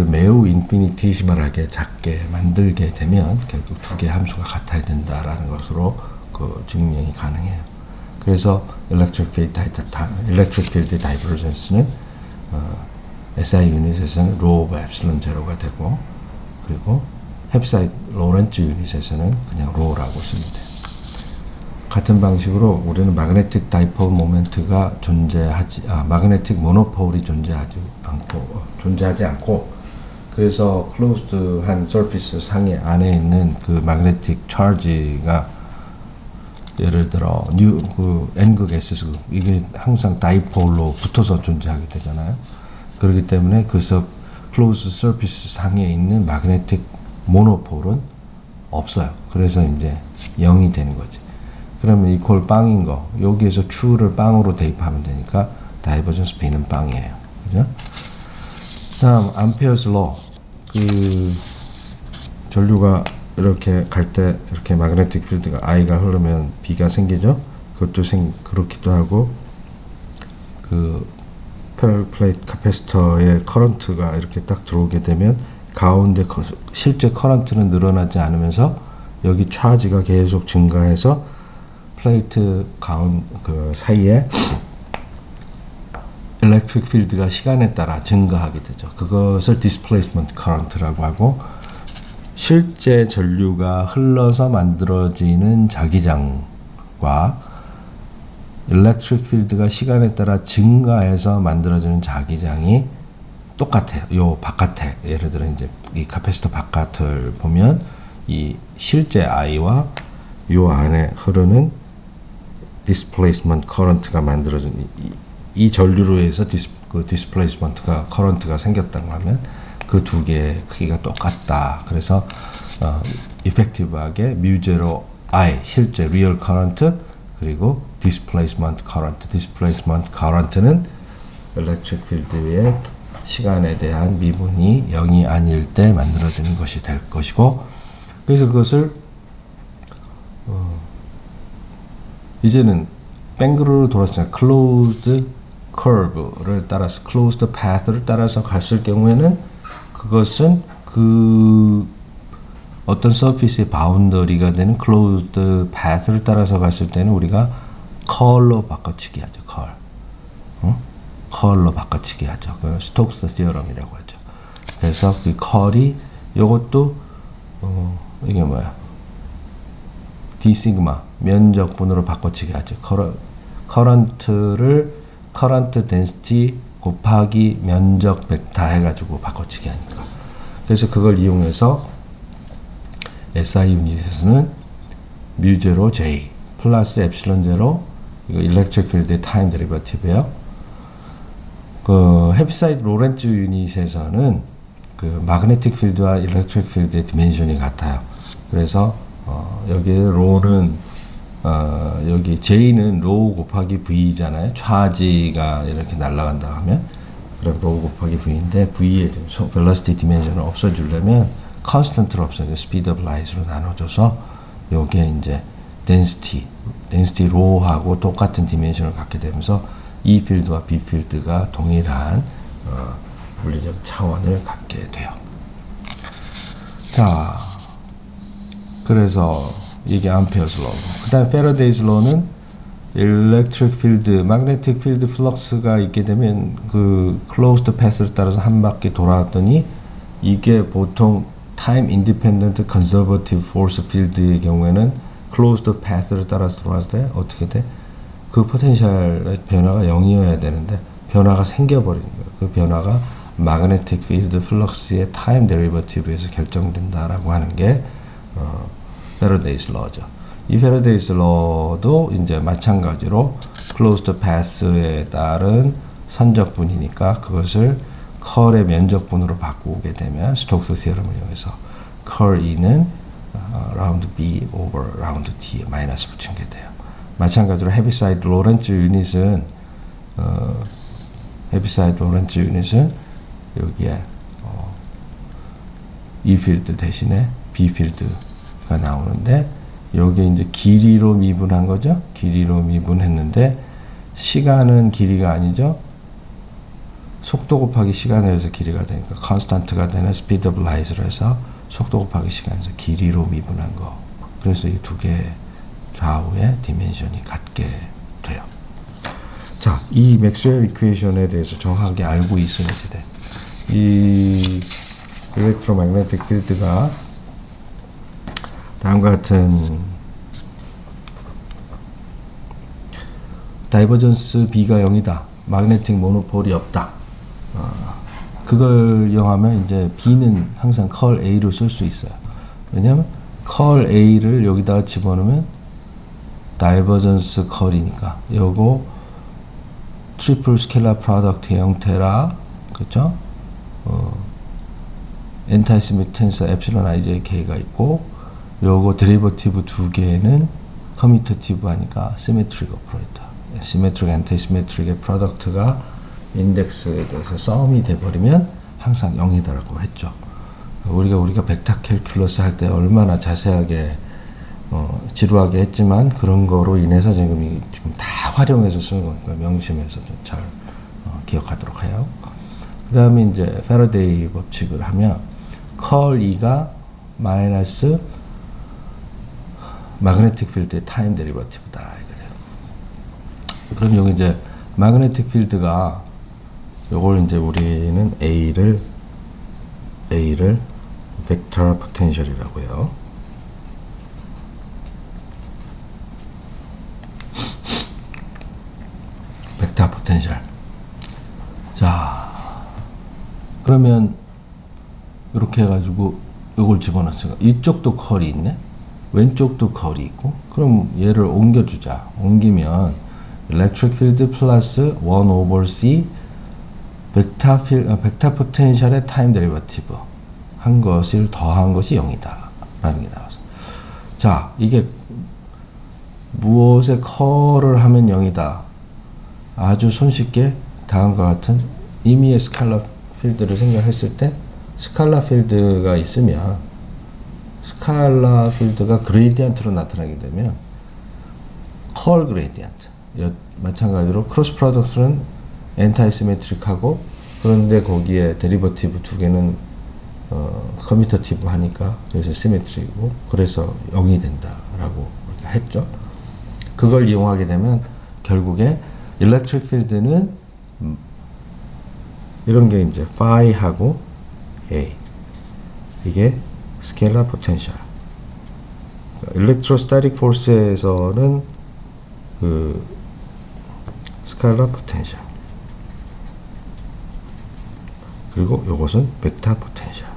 매우 인피니테이시멀하게 작게 만들게 되면 결국 두 개의 함수가 같아야 된다라는 것으로 그 증명이 가능해요. 그래서 electric field divergence는 SI 유닛에서는 rho of epsilon 제로가 되고, 그리고 헤비사이드 로렌츠 유닛에서는 그냥 rho라고 쓰면 돼요. 같은 방식으로 우리는 magnetic dipole moment가 magnetic monopole이 존재하지 않고, 그래서 closed한 surface 상에 안에 있는 그 magnetic charge가 예를 들어 N극 S극 이게 항상 다이폴로 붙어서 존재하게 되잖아요. 그렇기 때문에 그래서 closed surface 상에 있는 magnetic monopole은 없어요. 그래서 이제 0이 되는 거지. 그러면 이퀄 빵인 거, 여기에서 Q를 빵으로 대입하면 되니까 다이버전스 B는 빵이에요. 그죠? 다음 암페어스 로. 그 전류가 이렇게 갈 때 이렇게 마그네틱 필드가 I가 흐르면 B가 생기죠. 그것도 그렇기도 하고, 그 플레이트 카패시터의 커런트가 이렇게 딱 들어오게 되면 가운데 실제 커런트는 늘어나지 않으면서 여기 차지가 계속 증가해서 플레이트 그 사이에 일렉트릭 필드가 시간에 따라 증가하게 되죠. 그것을 디스플레이스먼트 커런트라고 하고, 실제 전류가 흘러서 만들어지는 자기장과 일렉트릭 필드가 시간에 따라 증가해서 만들어지는 자기장이 똑같아요. 요 바깥에, 예를 들어 이제 이 카패시터 바깥을 보면 이 실제 I와 요 안에 흐르는 디스플레이스먼트 커런트가 만들어진 이 전류로 해서 디스플레이스먼트가 커런트가 생겼다고 하면 그 두 개의 크기가 똑같다. 그래서 이펙티브하게 뮤제로 I 실제 리얼 커런트, 그리고 디스플레이스먼트 커런트는 일렉트릭 필드의 시간에 대한 미분이 0이 아닐 때 만들어지는 것이 될 것이고, 그래서 그것을 이제는 뱅그로로 돌았으니까 closed curve를 따라서 closed path를 따라서 갔을 경우에는 그것은 그 어떤 서피스의 바운더리가 되는 closed path를 따라서 갔을 때는 우리가 컬로 바꿔치기 하죠. 컬로 바꿔치기 하죠. 그 스톡스 시어럼이라고 하죠. 그래서 그 컬이 요것도 이게 뭐야? D 시그마 면적분으로 바꿔치기 하죠. 커런트 덴시티 곱하기 면적 벡터 해가지고 바꿔치기 하니까. 그래서 그걸 이용해서 SI 유닛에서는 뮤제로 J 플러스 엡실론 제로, 이거 일렉트릭 필드의 타임 데리버티브예요. 그 헤비사이드 로렌츠 유닛에서는 그 마그네틱 필드와 일렉트릭 필드의 디멘션이 같아요. 그래서 여기 로는 여기 J는 로 곱하기 V잖아요. 차지가 이렇게 날아간다 하면 그럼 로 곱하기 V인데, V의 velocity dimension을 없애주려면 constant를 없애고 speed of light으로 나눠줘서 요게 이제 density 로하고 똑같은 디멘션을 갖게 되면서 E 필드와 B 필드가 동일한 물리적 차원을 갖게 돼요. 자, 그래서 이게 암페어스 로고, 그 다음에 페러데이스 로는 electric field, magnetic field flux가 있게 되면 그 closed path를 따라서 한 바퀴 돌아왔더니 이게 보통 time independent conservative force field의 경우에는 closed path를 따라서 돌아왔을 때 어떻게 돼? 그 포텐셜의 변화가 0이어야 되는데 변화가 생겨버리는 거예요. 그 변화가 magnetic field flux의 time derivative에서 결정된다라고 하는 게 Faraday's law죠. 이 Faraday's law도 이제 마찬가지로 closed path에 따른 선적분이니까 그것을 컬의 면적분으로 바꾸게 되면 스톡스 시어럼을 이용해서 컬 E는 라운드 B over 라운드 T에 마이너스 붙인 게 돼요. 마찬가지로 헤비사이드 로렌츠 유닛은 헤비사이드 로렌츠 유닛은 여기에 E 필드 대신에 B 필드가 나오는데 여기 이제 길이로 미분한 거죠. 길이로 미분했는데 시간은 길이가 아니죠. 속도 곱하기 시간에 의해서 길이가 되니까 constant가 되는 speed of light으로 해서 속도 곱하기 시간에서 길이로 미분한 거. 그래서 이 두 개 좌우의 디멘션이 같게 돼요. 자, 이 맥스웰 이퀘이션에 대해서 정확하게 알고 있어야지 돼. 이 일렉트로매그네틱 필드가 다음과 같은 다이버전스 B가 0이다. magnetic 모노폴이 없다. 그걸 이용하면 이제 B는 항상 컬 A로 쓸 수 있어요. 왜냐면 컬 A를 여기다가 집어넣으면 다이버전스 컬이니까 요거 트리플 스켈라 프로덕트의 형태라, 그쵸? 엔타이스미트 텐서 엡실론 IJK가 있고 요거 데리버티브 두 개는 커뮤터티브 하니까 시메트릭 오퍼레이터, 시메트릭 엔타이시메트릭의 프로덕트가 인덱스에 대해서 싸움이 돼버리면 항상 0이다라고 했죠. 우리가 벡터 캘큘러스 할 때 얼마나 자세하게 지루하게 했지만 그런 거로 인해서 지금 다 활용해서 쓰는 거니까 명심해서 좀 잘 기억하도록 해요. 그 다음에 이제 패러데이 법칙을 하면 컬 E가 마이너스 마그네틱 필드의 타임 데리버티브다 이거 돼요. 그럼 여기 이제 마그네틱 필드가 요걸 이제 우리는 A를 벡터 포텐셜이라고 해요. 벡터 포텐셜. 자, 그러면 이렇게 해가지고 이걸 집어넣었으니까 이쪽도 컬이 있네, 왼쪽도 컬이 있고, 그럼 얘를 옮겨주자. 옮기면 electric field 플러스 1 over C 벡터 포텐셜의 타임 데리버티브 한 것을 더한 것이 0이다 라는 게 나왔어. 자, 이게 무엇의 컬을 하면 0이다. 아주 손쉽게 다음과 같은 임의의 스칼라 필드를 생각했을 때 스칼라 필드가 있으면 스칼라 필드가 그레디언트로 나타나게 되면 컬 그레디언트, 마찬가지로 크로스 프로덕트는 엔타이시메트릭하고, 그런데 거기에 데리버티브 두 개는 커뮤터티브 하니까 그래서 시메트릭이고 그래서 0이 된다라고 했죠. 그걸 이용하게 되면 결국에 일렉트릭 필드는 이런 게 이제 파이하고 A, 이게 스케일러 포텐셜. 일렉트로스타틱 포스에서는 그 스케일러 포텐셜, 그리고 요것은 벡터 포텐셜.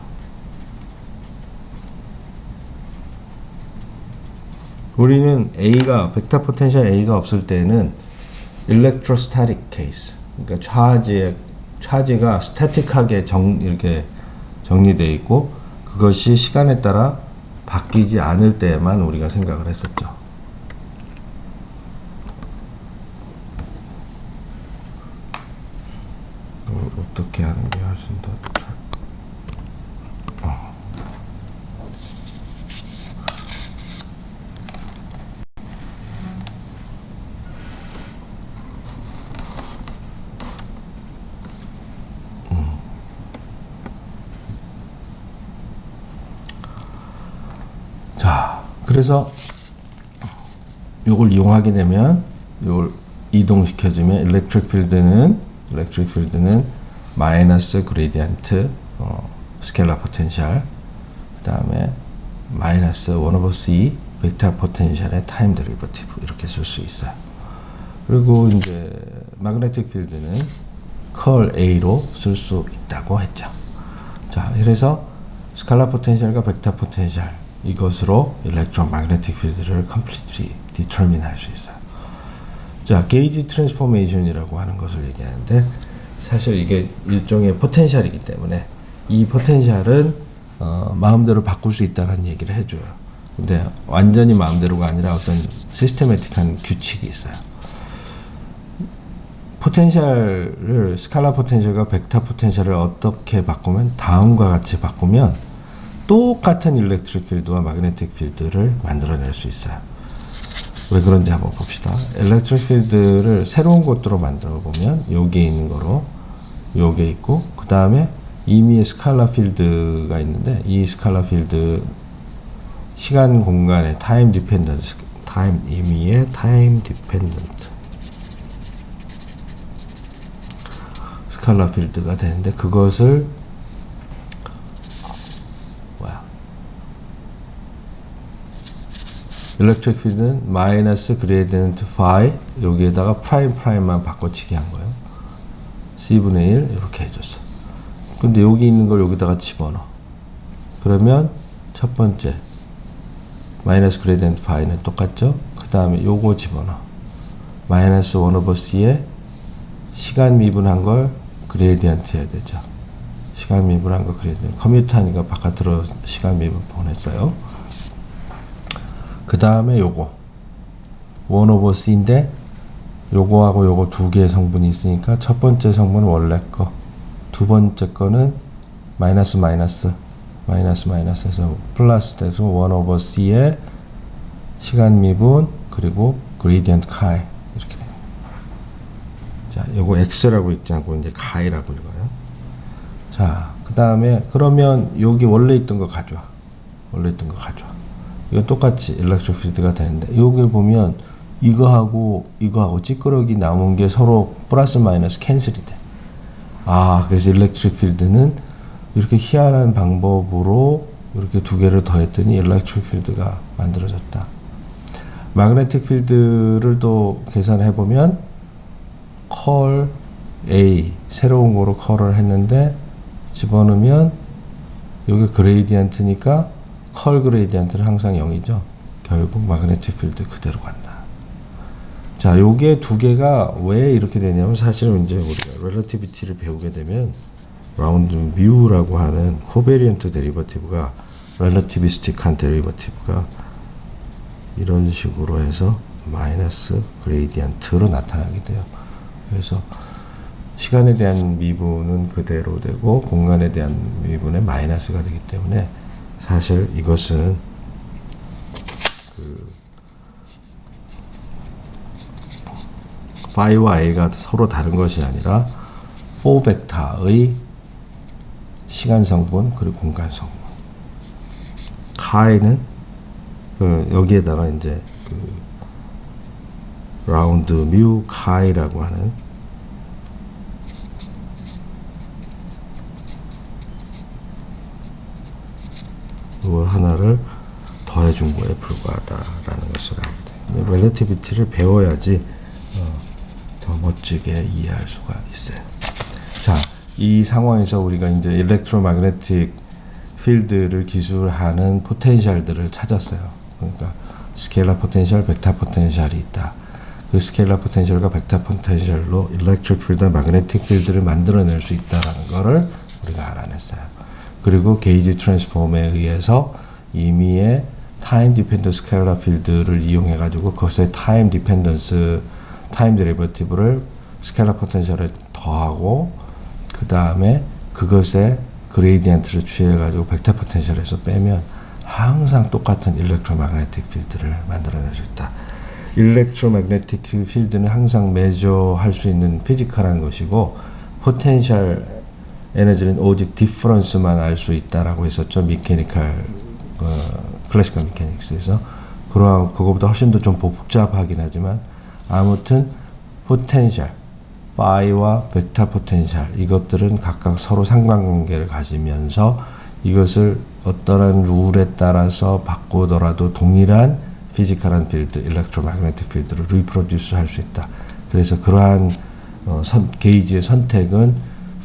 우리는 A가 벡터 포텐셜 A가 없을 때는 일렉트로스타틱 케이스, 그러니까 차지가 스태틱하게 이렇게 정리되어 있고 그것이 시간에 따라 바뀌지 않을 때에만 우리가 생각을 했었죠. 어떻게 하는 게 훨씬 더 그래서 요걸 이용하게 되면 요걸 이동시켜주면 electric field는 마이너스 그레디언트 스케일러 포텐셜, 그 다음에 마이너스 1 over c 벡터 포텐셜의 타임 데리버티브 이렇게 쓸 수 있어요. 그리고 이제 magnetic field는 curl A로 쓸 수 있다고 했죠. 자, 그래서 스칼라 포텐셜과 벡터 포텐셜 이것으로 electromagnetic field를 completely determine 할 수 있어요. 자, 게이지 트랜스포메이션이라고 하는 것을 얘기하는데 사실 이게 일종의 포텐셜이기 때문에 이 포텐셜은 마음대로 바꿀 수 있다는 얘기를 해줘요. 근데 완전히 마음대로가 아니라 어떤 시스테매틱한 규칙이 있어요. 포텐셜을 스칼라 포텐셜과 벡터 포텐셜을 어떻게 바꾸면 다음과 같이 바꾸면 똑같은 일렉트릭 필드와 마그네틱 필드를 만들어낼 수 있어요. 왜 그런지 한번 봅시다. 일렉트릭 필드를 새로운 곳으로 만들어 보면 여기에 있는 거로 요게 있고 그 다음에 이미의 스칼라 필드가 있는데 이 스칼라 필드 시간 공간의 타임 디펜던트 이미의 타임 디펜던트 스칼라 필드가 되는데 그것을 일렉트릭 필드는 마이너스 그레디언트 파이 여기에다가 프라임만 바꿔치기 한 거예요. C분의 1 이렇게 해줬어. 근데 여기 있는 걸 여기다가 집어넣어. 그러면 첫 번째 마이너스 그레디언트 파이는 똑같죠? 그 다음에 요거 집어넣어. 마이너스 1 over C에 시간 미분한 걸 그레디언트 해야 되죠. 시간 미분한 걸 그레디언트. 컴퓨터 하니까 바깥으로 시간 미분 보냈어요. 그 다음에 요거 1 over C인데 요거하고 요거 두 개의 성분이 있으니까 첫 번째 성분은 원래 거, 두 번째 거는 마이너스에서 플러스 돼서 1 over C의 시간 미분 그리고 그레디언트 카이 이렇게 됩니다. 자, 요거 X라고 읽지 않고 이제 카이라고 읽어요. 자, 그 다음에 그러면 여기 원래 있던 거 가져와. 이거 똑같이 일렉트릭 필드가 되는데 여기 보면 이거하고 찌끄러기 남은 게 서로 플러스 마이너스 캔슬이 돼. 아, 그래서 일렉트릭 필드는 이렇게 희한한 방법으로 이렇게 두 개를 더했더니 일렉트릭 필드가 만들어졌다. 마그네틱 필드를 또 계산해 보면 컬 A 새로운 거로 컬을 했는데 집어넣으면 여기 그레이디언트니까 컬 그레이디언트는 항상 0이죠. 결국 마그네틱 필드 그대로 간다. 자, 요게 두 개가 왜 이렇게 되냐면 사실은 이제 우리가 렐러티비티를 배우게 되면 라운드 뮤라고 하는 코베리언트 데리버티브가 렐러티비스틱한 데리버티브가 이런 식으로 해서 마이너스 그레이디언트로 나타나게 돼요. 그래서 시간에 대한 미분은 그대로 되고 공간에 대한 미분은 마이너스가 되기 때문에 사실 이것은 파이와 A가 서로 다른 것이 아니라 4벡터의 시간 성분 그리고 공간 성분. 카이는 여기에다가 이제 라운드 뮤 카이라고 하는 그 하나를 더해준 거에 불과하다라는 것을 알게 돼요. 렐러티비티를 배워야지 더 멋지게 이해할 수가 있어요. 자, 이 상황에서 우리가 이제 일렉트로마그네틱 필드를 기술하는 포텐셜들을 찾았어요. 그러니까 스케일러 포텐셜, 벡터 포텐셜이 있다. 그 스케일러 포텐셜과 벡터 포텐셜로 일렉트릭 필드와 마그네틱 필드를 만들어낼 수 있다는 것을 우리가 알아냈어요. 그리고 게이지 트랜스폼에 의해서 이미의 타임 디펜던스 스케일러 필드를 이용해 가지고 그것의 타임 디펜던스 타임 데리버티브를 스케일러 포텐셜에 더하고 그 다음에 그것의 그레이디언트를 취해 가지고 벡터 포텐셜에서 빼면 항상 똑같은 일렉트로마그네틱 필드를 만들어낼 수 있다. 일렉트로마그네틱 필드는 항상 메저할 수 있는 피지컬한 것이고 포텐셜 에너지는 오직 디퍼런스만 알 수 있다라고 했었죠. 미케니컬 클래시컬 미케닉스에서. 그거보다 훨씬 더 좀 복잡하긴 하지만 아무튼 포텐셜 파이와 벡터 포텐셜 이것들은 각각 서로 상관관계를 가지면서 이것을 어떠한 룰에 따라서 바꾸더라도 동일한 피지컬한 필드, 일렉트로매그네틱 필드를 리프로듀스 할 수 있다. 그래서 그러한 게이지의 선택은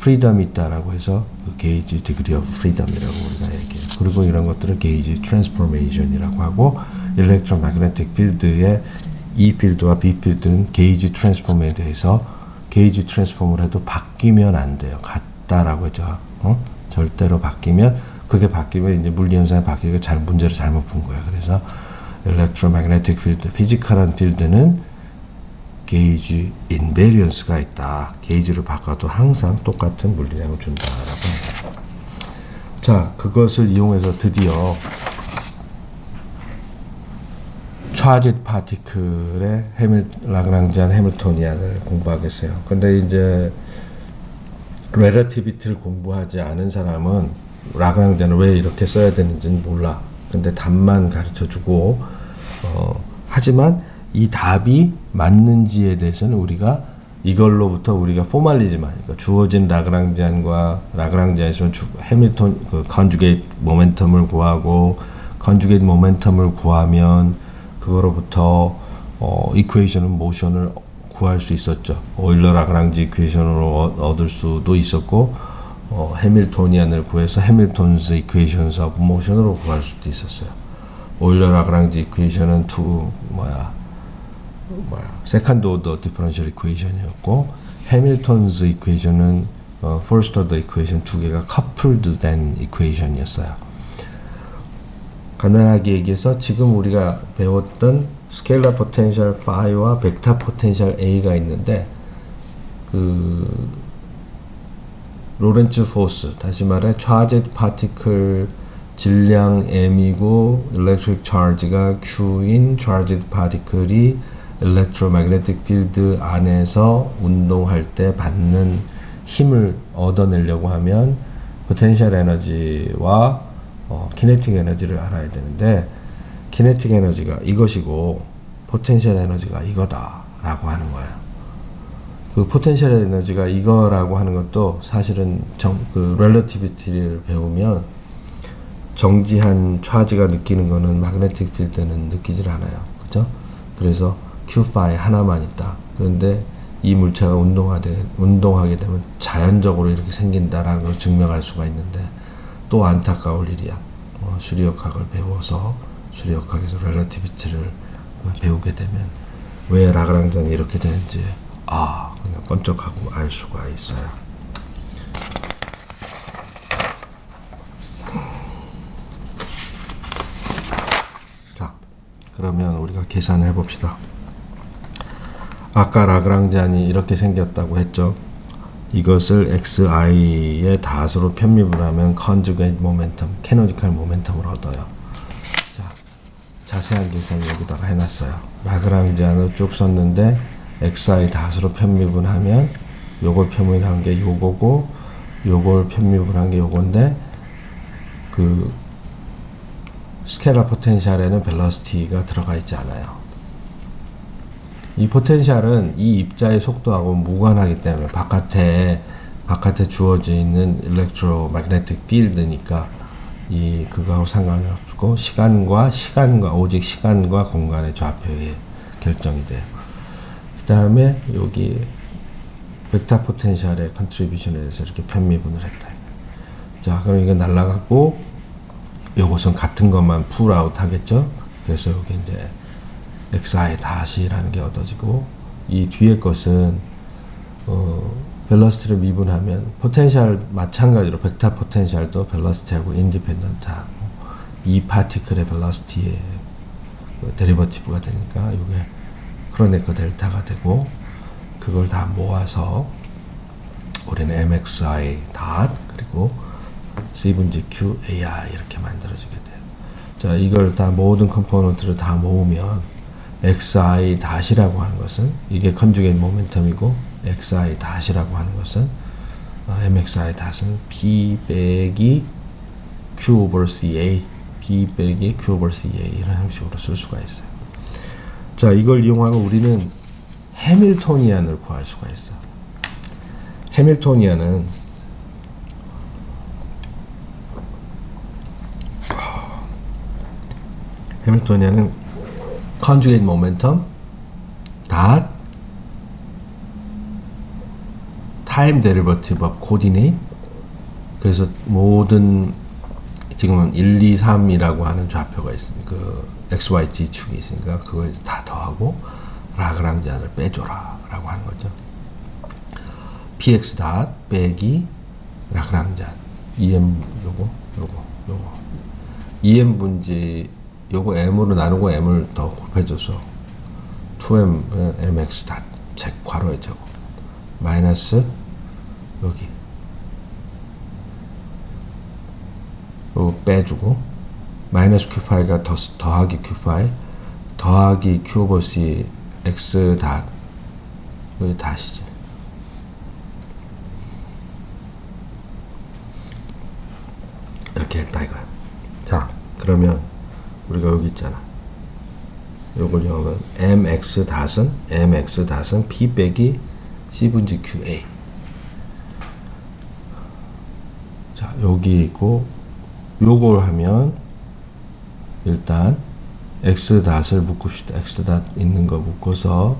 프리덤이 있다라고 해서 그 게이지 디그리 오브 프리덤이라고 우리가 얘기해요. 그리고 이런 것들을 게이지 트랜스포메이션이라고 하고 일렉트로매그네틱 필드의 E 필드와 B 필드는 게이지 트랜스폼에 대해서 게이지 트랜스폼을 해도 바뀌면 안 돼요. 같다라고 했죠. 절대로 바뀌면 그게 바뀌면 이제 물리 현상이 바뀌니까 문제를 잘못 푼 거예요. 그래서 일렉트로매그네틱 필드, 피지컬한 필드는 게이지 인베리언스가 있다. 게이지를 바꿔도 항상 똑같은 물리량을 준다라고 합니다. 자, 그것을 이용해서 드디어 차지드 파티클의 라그랑지안 해밀토니안을 공부하겠어요. 근데 이제 렐러티비티를 공부하지 않은 사람은 라그랑지안을 왜 이렇게 써야 되는지는 몰라. 근데 답만 가르쳐주고 하지만 이 답이 맞는지에 대해서는 우리가 이걸로부터 우리가 포멀리즘만, 그러니까 주어진 라그랑지안과 라그랑지안에서 해밀턴 그 컨주게이트 모멘텀을 구하고 컨주게이트 모멘텀을 구하면 그거로부터 이퀘이션은 모션을 구할 수 있었죠. 오일러 라그랑지 이퀘이션으로 얻을 수도 있었고 해밀토니안을 구해서 해밀턴스 이퀘이션스 오브 모션으로 구할 수도 있었어요. 오일러 라그랑지 이퀘이션은 세컨드 오더 디퍼런셜 이퀘이션이었고 해밀턴스 이퀘이션은 퍼스트 오더 이퀘이션 두 개가 커플드 된 이퀘이션이었어요. 간단하게 얘기해서 지금 우리가 배웠던 스케일러 포텐셜 phi와 벡터 포텐셜 a가 있는데 그 로렌츠 포스, 다시 말해 차지드 파티클 질량 m이고 일렉트릭 차지가 q인 차지드 파티클이 일렉트로매그네틱 필드 안에서 운동할 때 받는 힘을 얻어내려고 하면 포텐셜 에너지와 키네틱 에너지를 알아야 되는데 키네틱 에너지가 이것이고 포텐셜 에너지가 이거다 라고 하는 거예요. 그 포텐셜 에너지가 이거라고 하는 것도 사실은 그 렐러티비티를 배우면 정지한 차지가 느끼는 거는 마그네틱 필드는 느끼질 않아요. 그죠? 그래서 Q-phi 하나만 있다. 그런데 이 물체가 운동하게 되면 자연적으로 이렇게 생긴다라는 걸 증명할 수가 있는데 또 안타까울 일이야. 수리역학을 배워서 수리역학에서 렐러티비티를 배우게 되면 왜 라그랑지안이 이렇게 되는지 그냥 번쩍하고 알 수가 있어요. 자, 그러면 우리가 계산해 봅시다. 아까 라그랑지안이 이렇게 생겼다고 했죠. 이것을 xi의 다수로 편입을 하면 컨주게이트 모멘텀, 캐노니컬 모멘텀을 얻어요. 자, 자세한 계산 여기다가 해놨어요. 라그랑지안을 쭉 썼는데 xi 다수로 편입을 하면 요걸 편입한 게 요거고 요걸 편입을 한 게 요건데 그 스케일러 포텐셜에는 벨러시티가 들어가 있지 않아요. 이 포텐셜은 이 입자의 속도하고 무관하기 때문에 바깥에 주어져 있는 일렉트로매그네틱 필드니까 그거하고 상관이 없고 시간과 오직 시간과 공간의 좌표에 결정이 돼요. 그 다음에 여기 벡터 포텐셜의 컨트리뷰션에 대해서 이렇게 편미분을 했다. 자, 그럼 이거 날라가고 요것은 같은 것만 풀 아웃 하겠죠. 그래서 여기 이제 xi 다시라는 게 얻어지고 이 뒤에 것은 벨러시티를 미분하면 포텐셜 마찬가지로 벡터 포텐셜도 벨러시티하고 인디펜던트하고 이 파티클의 벨러시티의 데리버티브가 되니까 이게 크로네커 델타가 되고 그걸 다 모아서 우리는 mxi 닷 그리고 c분지 q ai 이렇게 만들어지게 돼요. 자, 이걸 다 모든 컴포넌트를 다 모으면 xi 닷이라고 하는 것은 이게 컨주게이트 모멘텀이고 xi 닷이라고 하는 것은 mxi 닷은 p 빼기 q over ca P 빼기 Q over CA 이런 형식으로 쓸 수가 있어요. 자, 이걸 이용하면 우리는 해밀토니안을 구할 수가 있어요. 해밀토니안은 conjugate momentum dot time derivative of coordinate. 그래서 모든 지금은 1, 2, 3이라고 하는 좌표가 있으니까 그 XYZ 축이 있으니까 그걸 다 더하고 라그랑지안을 빼줘라 라고 하는 거죠. PX 닷 빼기 라그랑지안 EM 요거 EM 분지 요거 M으로 나누고 M을 더 곱해줘서 2M MX 닷 괄호에 제곱 마이너스 여기 요 빼주고 마이너스 Q5가 더하기 Q5 더하기 Q 오버 C X 닷 여기 다시죠. 이렇게 했다 이거야. 자, 그러면 우리가 여기 있잖아. 요걸 영어는 MX 닷은 P 빼기 C분지 QA. 자, 여기 있고 요걸 하면 일단 X 닷을 묶읍시다. X 닷 있는 거 묶어서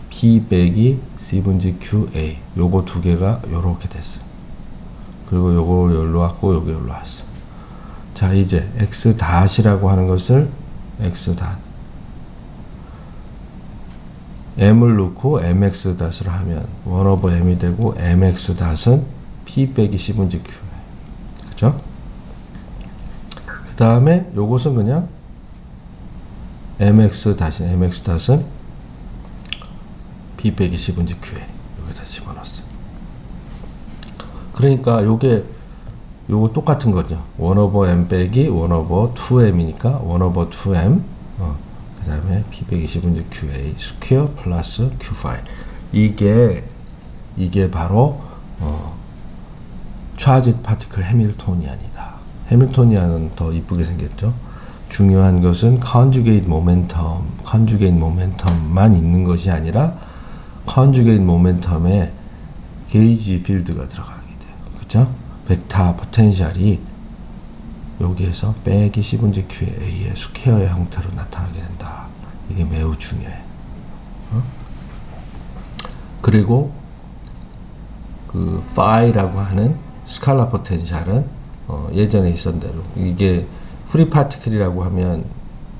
P 빼기 C분지 QA. 요거 두 개가 요렇게 됐어. 그리고 요거 여기로 왔고 요거 여기로 왔어. 자, 이제 X 닷이라고 하는 것을 X 닷 M을 넣고 MX 닷을 하면 1 over M이 되고 MX 닷은 P 빼기 C분지 QA. 그죠? 그 다음에 요것은 그냥 MX 닷은 P 빼기 C분지 QA. 여기다 집어넣었어요. 그러니까 요거 똑같은 거죠. 1 over M 빼기 1 over 2M이니까 1 over 2M 그 다음에 P 빼기 C분지 QA 스퀘어 플러스 Q5. 이게 바로 차지 파티클 해밀토니안이다. 해밀토니안은 더 이쁘게 생겼죠. 중요한 것은 conjugate momentum만 있는 것이 아니라 conjugate momentum에 게이지 필드가 들어가게 돼요. 그죠? 벡터 포텐셜이 여기에서 빼기 C분지 QA의 스퀘어의 형태로 나타나게 된다. 이게 매우 중요해. 그리고 그 phi라고 하는 스칼라 포텐셜은 예전에 있었던 대로 이게 프리 파티클이라고 하면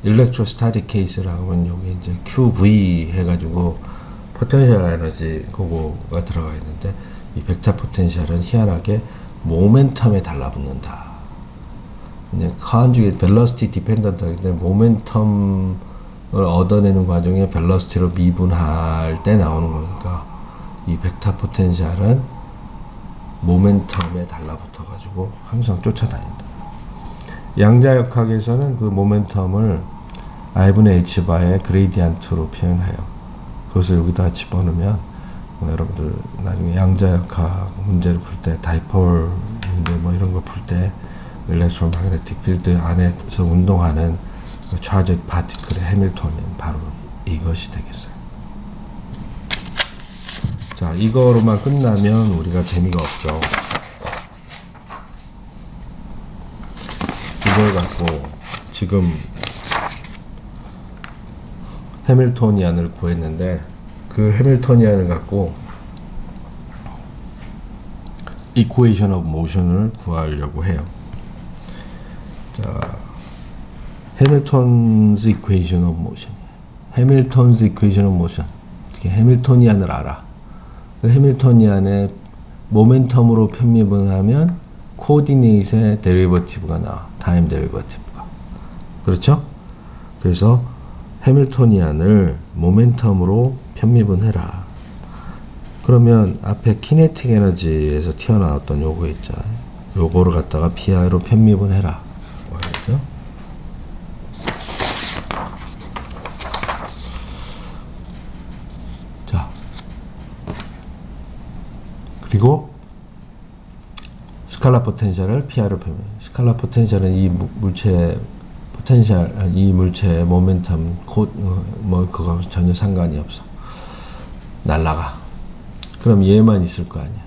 일렉트로스타틱 케이스라고 하면 여기 이제 QV 해가지고 포텐셜 에너지 그거가 들어가 있는데 이 벡터 포텐셜은 희한하게 모멘텀에 달라붙는다. conjugate velocity dependent 하기 때문에 모멘텀을 얻어내는 과정에 velocity로 미분할 때 나오는 거니까 이 벡터 포텐셜은 모멘텀에 달라붙어 가지고 항상 쫓아다닌다. 양자역학에서는 그 모멘텀을 I분의 H바의 그레이디언트로 표현해요. 그것을 여기다 집어넣으면 여러분들 나중에 양자역학 문제를 풀 때 다이폴 문제 뭐 이런 거 풀 때 일렉트로매그네틱 필드 안에서 운동하는 차지 파티클의 해밀토니안 바로 이것이 되겠어요. 자, 이거로만 끝나면 우리가 재미가 없죠. 이걸 갖고 지금 해밀토니안을 구했는데 그 해밀토니안을 갖고 equation of motion을 구하려고 해요. 자, Hamilton's equation of motion. Hamilton's equation of motion. 어떻게 해밀토니안을 알아? 그 해밀토니안의 모멘텀으로 편입을 하면 코디네이트의 데리버티브가 나와. 타임 데리버티브가. 그렇죠? 그래서 해밀토니안을 모멘텀으로 편입을 해라. 그러면 앞에 키네틱 에너지에서 튀어나왔던 요거 있잖아요. 요거를 갖다가 PI로 편입을 해라. 알겠죠? 자, 그리고 스칼라 포텐셜을 Pi로 표현. 스칼라 포텐셜은 이 물체 포텐셜, 이 물체의 모멘텀, 그거 전혀 상관이 없어. 날라가. 그럼 얘만 있을 거 아니야.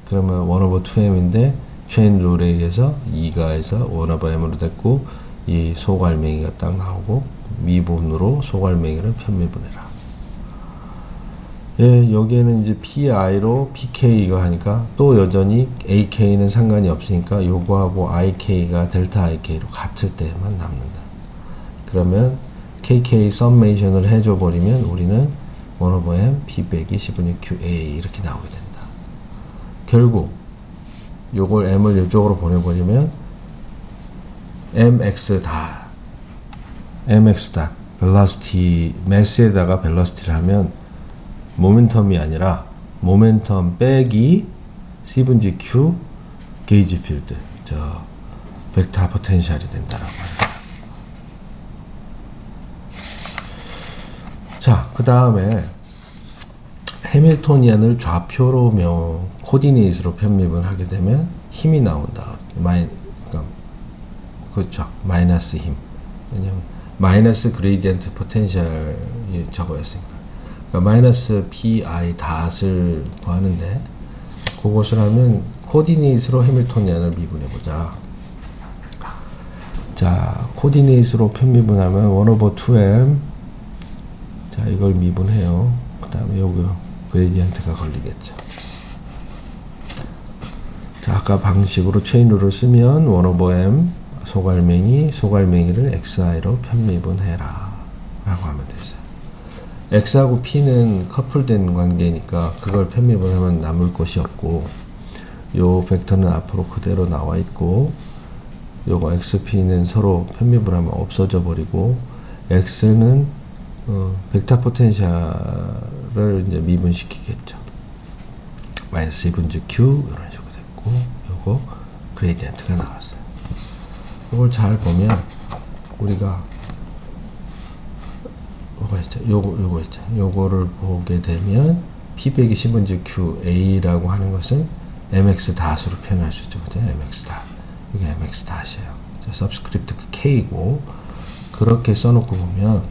그러면 1/2m인데 체인 룰에 의해서 2가에서 1/m으로 됐고, 이 소갈맹이가 딱 나오고 미분으로 소갈맹이를 편미분해라. 예, 여기에는 이제 PI로 PK가 하니까 또 여전히 AK는 상관이 없으니까 요거하고 IK가 델타 IK로 같을 때만 남는다. 그러면 KK 썸메이션을 해줘 버리면 우리는 1/m P 빼기 10분의 QA 이렇게 나오게 된다. 결국 요걸 M을 이쪽으로 보내버리면 MX 다 velocity mass에다가 velocity를 하면 모멘텀이 아니라 모멘텀 빼기 C/Q 게이지 필드, 저 벡터 포텐셜이 된다라고 합니다. 자, 그 다음에 해밀토니안을 좌표로 코디네이트로 편미분 하게 되면 힘이 나온다. 그렇죠. 마이너스 힘. 왜냐면 마이너스 그레디언트 포텐셜이 저거였으니까. 그러니까 마이너스 PI 닷을 구하는데 그것을 하면 코디네이트로 해밀토니안을 미분해보자. 자, 코디네이트로 편미분하면 1/2m. 자, 이걸 미분해요. 그 다음에 여기 그레디언트가 걸리겠죠. 자, 아까 방식으로 체인룰을 쓰면 1/m 소갈맹이를 XI로 편미분해라 라고 하면 되죠. X하고 P는 커플된 관계니까 그걸 편미분하면 남을 것이 없고, 요 벡터는 앞으로 그대로 나와 있고, 요거 XP는 서로 편미분하면 없어져 버리고, X는 벡터 포텐셜을 이제 미분시키겠죠. 마이너스 C/Q 이런 식으로 됐고, 요거 그레디언트가 나왔어요. 이걸 잘 보면 우리가 뭐가 있죠? 요거 있죠. 요거를 보게 되면 P 빼기 10분의 Q A라고 하는 것은 MX 닷으로 표현할 수 있죠. 그죠? MX 닷. 이게 MX 닷이에요. 서브스크립트 K고, 그렇게 써놓고 보면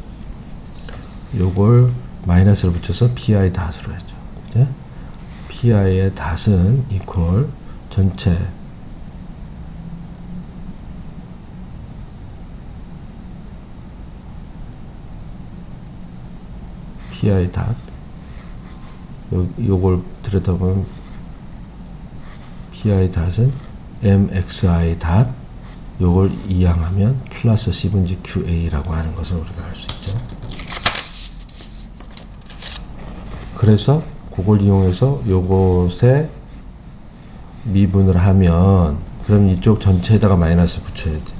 요걸 마이너스를 붙여서 PI 닷으로 했죠. 그죠? PI의 닷은 이퀄 전체 PI 닷, 요걸 들여다보면 PI 닷은 MXI 닷, 요걸 이항하면 플러스 C/Q QA라고 하는 것을 우리가 알 수 있죠. 그래서 그걸 이용해서 요것에 미분을 하면, 그럼 이쪽 전체에다가 마이너스 붙여야 돼.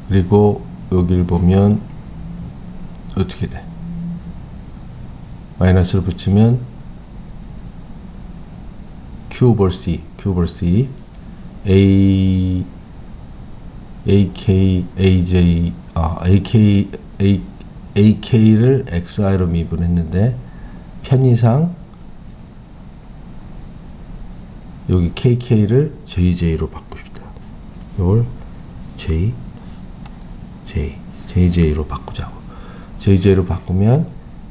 그리고 여기를 보면 어떻게 돼? 마이너스를 붙이면 Q/C AK를 XI로 미분했는데 편의상 여기 KK를 JJ로 바꿉니다. 이걸 JJ로 바꾸자고. JJ로 바꾸면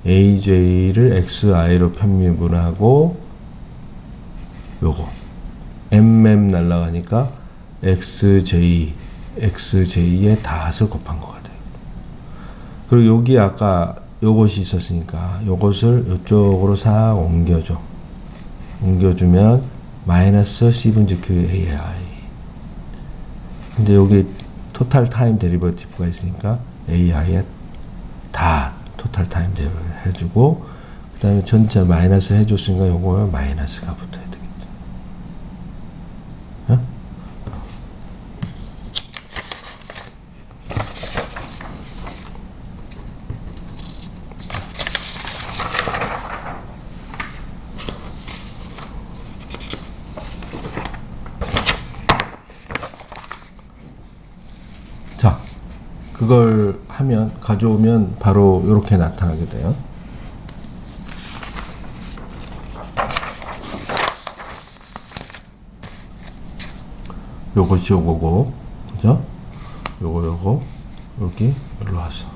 AJ를 XI로 편미분하고, 요거 MM 날라가니까 XJ의 닷을 곱한 것 같아요. 그리고 여기 아까 요것이 있었으니까 요것을 이쪽으로 싹 옮겨주면 마이너스 C/Q AI. 근데 여기 토탈 타임 데리버티브가 있으니까 AI의 다 토탈 타임 데리버티브 해주고, 그 다음에 전체 마이너스 해줬으니까 요거 마이너스가 붙어야 되겠죠. 어? 그걸 하면 가져오면 바로 이렇게 나타나게 돼요. 요것이 요거고, 그죠? 요거 여기 일로 와서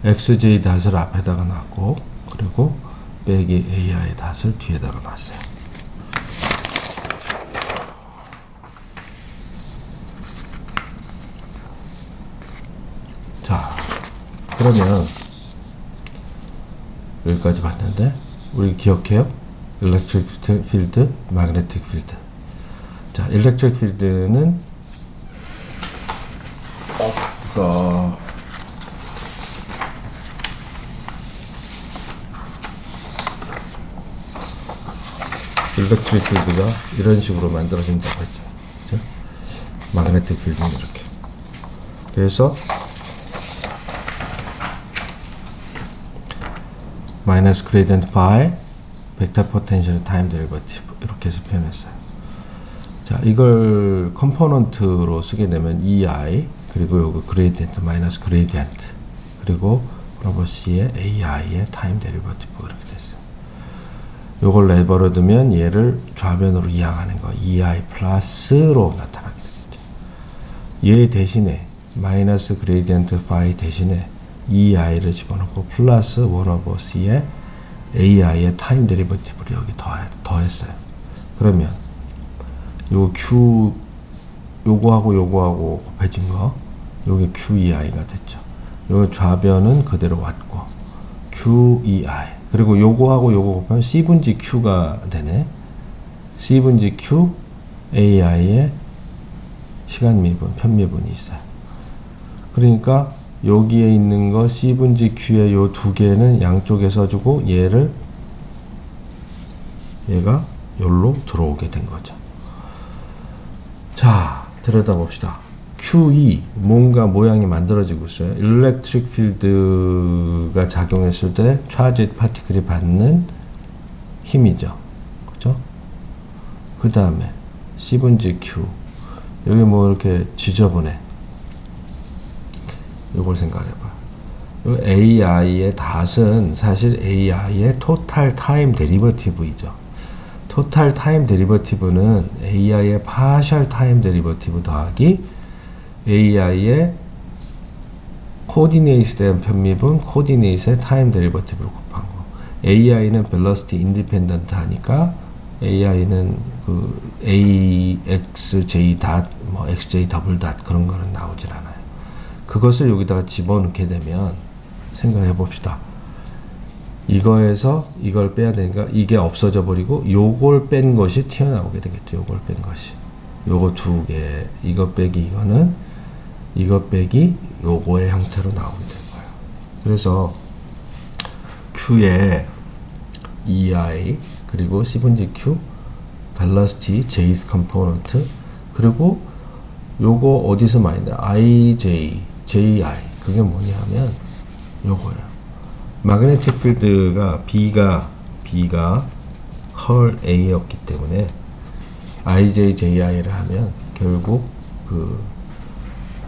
xj 닷을 앞에다가 놨고, 그리고 빼기 ai 닷을 뒤에다가 놨어요. 자, 그러면 여기까지 봤는데 우리 기억해요? electric field, magnetic field. 자, electric field는 electric field가 이런 식으로 만들어진다고 했죠. 그죠? magnetic field는 이렇게. 그래서 마이너스 gradient phi 벡터 포텐셜 타임 데리버티브 이렇게 해서 표현했어요. 자, 이걸 컴포넌트로 쓰게 되면 EI 그리고 요거 그레이디언트 마이너스 그레이디언트 그리고 프로버시의 AI의 타임 데리버티브 이렇게 됐어요. 요걸 내버려 두면 얘를 좌변으로 이항하는 거 EI 플러스로 나타나게 되겠죠. 얘 대신에 마이너스 그레이디언트 파이 대신에 EI를 집어넣고 플러스 1/c의 AI의 타임 데리버티브를 여기 더했어요. 그러면 요 Q 요거하고 곱해진 거 요게 QEI가 됐죠. 요 좌변은 그대로 왔고 QEI 그리고 요거하고 요거 곱하면 C분지 Q가 되네. C분지 Q AI의 시간 미분 편미분이 있어요. 그러니까 여기에 있는 거 C분지 Q의 요 두 개는 양쪽에 써주고 얘가 여기로 들어오게 된 거죠. 자, 들여다봅시다. QE 뭔가 모양이 만들어지고 있어요. 일렉트릭 필드가 작용했을 때 차지 파티클이 받는 힘이죠. 그죠? 그 다음에 C분지 Q 여기 뭐 이렇게 지저분해. 이걸 생각해봐. AI의 닷은 사실 AI의 토탈 타임 데리버티브이죠. 토탈 타임 데리버티브는 AI의 파셜 타임 데리버티브 더하기 AI의 코디네이트 된 편미분 코디네이트의 타임 데리버티브를 곱한 거. AI는 velocity independent 하니까 AI는 그 AXJ 닷, 뭐 XJ 더블 닷 그런 거는 나오질 않아요. 그것을 여기다가 집어넣게 되면 생각해 봅시다. 이거에서 이걸 빼야 되니까 이게 없어져 버리고 요걸 뺀 것이 튀어나오게 되겠죠. 요걸 뺀 것이. 요거 두 개, 이거 빼기 이거는 이거 빼기 요거의 형태로 나오게 될 거예요. 그래서 Q의 EI 그리고 C분지 Q velocity Jth component 그리고 요거 어디서 많이 나? IJ, JI 그게 뭐냐면 요거예요. magnetic field가 B가 컬 A였기 때문에 IJ, JI를 하면 결국 그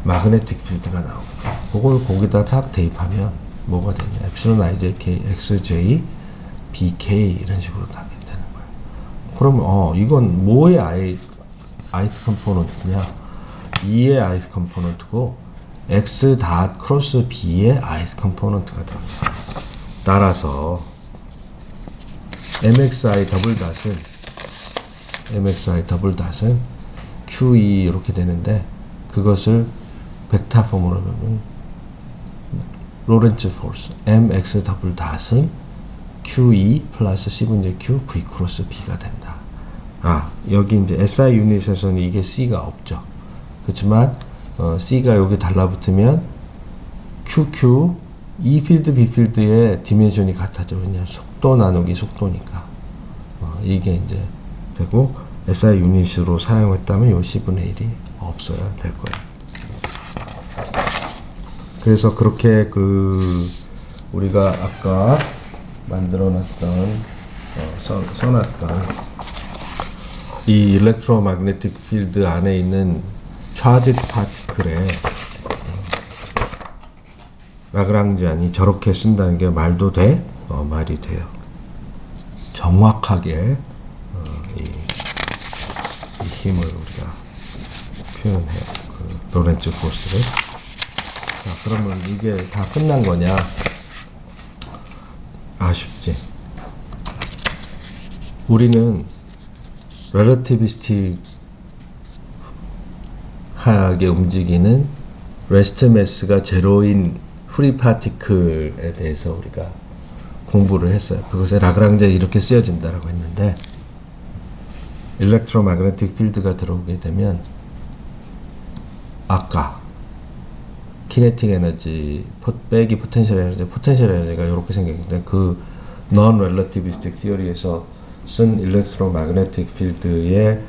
magnetic field가 나옵니다. 그걸 거기다 딱 대입하면 뭐가 되냐? epsilon IJK, XJ, BK 이런 식으로 다 되는 거예요. 그러면 이건 뭐의 ith 컴포넌트냐? E의 ith 컴포넌트고 X 닷 크로스 B의 ith 컴포넌트가 됩니다. 따라서 MXI 더블 닷은 QE 이렇게 되는데 그것을 벡터 폼으로 보면 로렌츠 포스 MX 더블 닷은 QE 플러스 C분의 Q V 크로스 B가 된다. 여기 이제 SI 유닛에서는 이게 C가 없죠. 그렇지만 C가 여기 달라붙으면 QQ E 필드 B 필드의 디멘션이 같아져. 왜냐면 속도 나누기 속도니까. 이게 이제 되고 SI 유닛으로 사용했다면 요 C분의 1이 없어야 될 거예요. 그래서 그렇게 우리가 아까 만들어놨던 써놨던 이 일렉트로매그네틱 필드 안에 있는 차지 파티클의 라그랑지안이 저렇게 쓴다는 게 말도 돼? 말이 돼요. 정확하게 이 힘을 우리가 표현해요. 그 로렌츠 포스를. 자, 그러면 이게 다 끝난 거냐? 아쉽지. 우리는 relativistic하게 움직이는 레스트 매스가 제로인 프리 파티클에 대해서 우리가 공부를 했어요. 그것에 라그랑지안이 이렇게 쓰여진다라고 했는데, 일렉트로매그네틱 필드가 들어오게 되면 아까 키네틱 에너지 빼기 포텐셜 에너지가 이렇게 생겼는데, 그 non relativistic theory에서 쓴 일렉트로매그네틱 필드의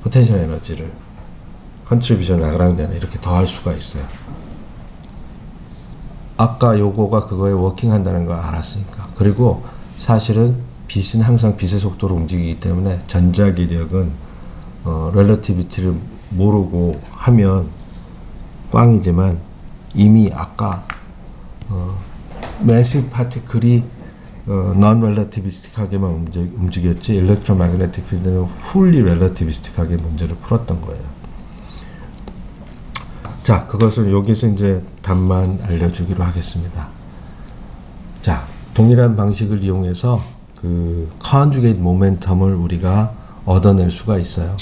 포텐셜 에너지를 컨트리뷰션 라그랑지안에 이렇게 더할 수가 있어요. 아까 요거가 그거에 워킹한다는 걸 알았으니까. 그리고 사실은 빛은 항상 빛의 속도로 움직이기 때문에 전자기력은 렐러티비티를 모르고 하면 꽝이지만, 이미 아까 매시브 파티클이 non relativistic하게만 움직였지 일렉트로매그네틱 필드는 fully relativistic하게 문제를 풀었던 거예요. 자, 그것을 여기서 이제 답만 알려주기로 하겠습니다. 자, 동일한 방식을 이용해서 그 conjugate momentum을 우리가 얻어낼 수가 있어요.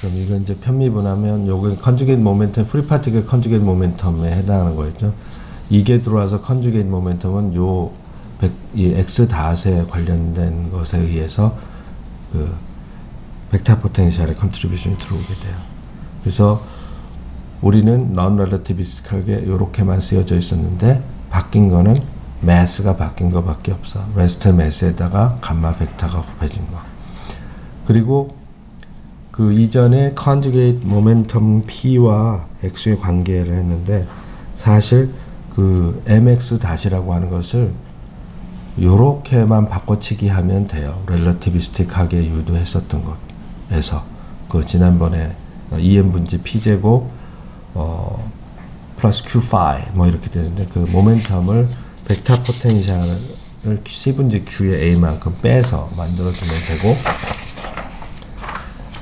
그럼 이건 이제 편미분하면 요게 conjugate momentum, free particle conjugate momentum에 해당하는 거였죠. 이게 들어와서 conjugate momentum은 이 x 닷에 관련된 것에 의해서 그 벡터 포텐셜의 컨트리뷰션이 들어오게 돼요. 그래서 우리는 non-relativistic하게 이렇게만 쓰여져 있었는데, 바뀐 거는 매스가 바뀐 거밖에 없어. 레스트 매스에다가 감마 벡터가 곱해진 거. 그리고 그 이전에 conjugate momentum P와 X의 관계를 했는데, 사실 그 mx 닷이라고 하는 것을 요렇게만 바꿔치기 하면 돼요. relativistic하게 유도했었던 것에서. 그 지난번에 EM 분지 P제곱 플러스 Q5 뭐 이렇게 되는데, 그 모멘텀을 벡터 포텐셜을 C분지 Q의 A만큼 빼서 만들어주면 되고,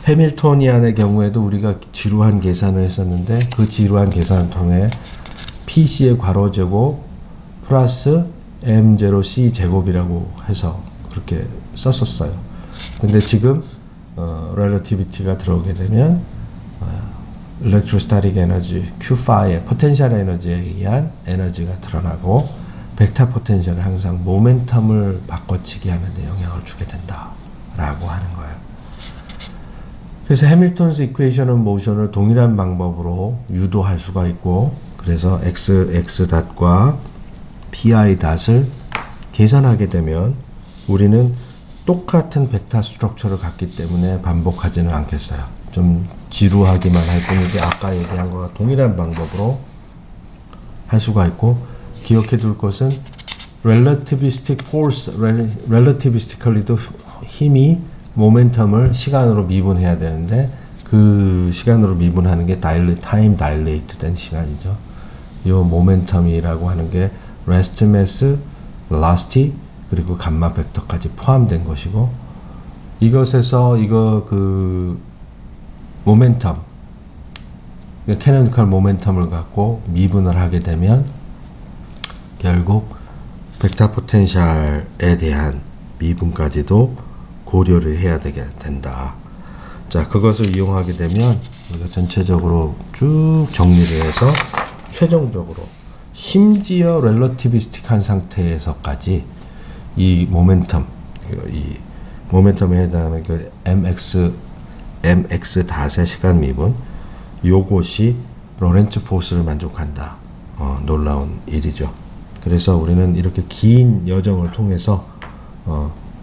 해밀토니안의 경우에도 우리가 지루한 계산을 했었는데, 그 지루한 계산을 통해 PC의 괄호제곱 플러스 M0C 제곱이라고 해서 그렇게 썼었어요. 근데 지금 relativity가 들어오게 되면 electrostatic 에너지 Q5의 포텐셜 에너지에 의한 에너지가 드러나고, 벡터 포텐셜은 항상 모멘텀을 바꿔치기 하는 데 영향을 주게 된다 라고 하는 거예요. 그래서 해밀턴스 이퀘이션은 모션을 동일한 방법으로 유도할 수가 있고, 그래서 x 닷과 pi 닷을 계산하게 되면 우리는 똑같은 벡터 스트럭처를 갖기 때문에 반복하지는 않겠어요. 좀 지루하기만 할 뿐이지, 아까 얘기한 거와 동일한 방법으로 할 수가 있고, 기억해 둘 것은 relativistic force, relativistically도 힘이 모멘텀을 시간으로 미분해야 되는데, 그 시간으로 미분하는 게 time dilate 된 시간이죠. 이 모멘텀이라고 하는 게 rest mass, velocity, 그리고 감마 벡터까지 포함된 것이고, 이것에서 모멘텀, 캐노니컬 모멘텀을 갖고 미분을 하게 되면 결국 벡터 포텐셜에 대한 미분까지도 고려를 해야 되게 된다. 자, 그것을 이용하게 되면 우리가 전체적으로 쭉 정리를 해서 최종적으로 심지어 렐러티비스틱한 상태에서까지 이 모멘텀에 해당하는 그 mx 닷의 시간 미분, 요것이 로렌츠 포스를 만족한다. 놀라운 일이죠. 그래서 우리는 이렇게 긴 여정을 통해서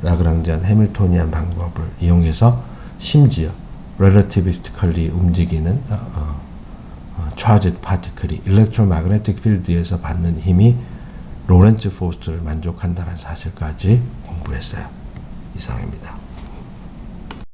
라그랑지안 해밀토니안 방법을 이용해서 심지어 relativistically 움직이는 charged particle이 electromagnetic field에서 받는 힘이 로렌츠 포스를 만족한다는 사실까지 공부했어요. 이상입니다.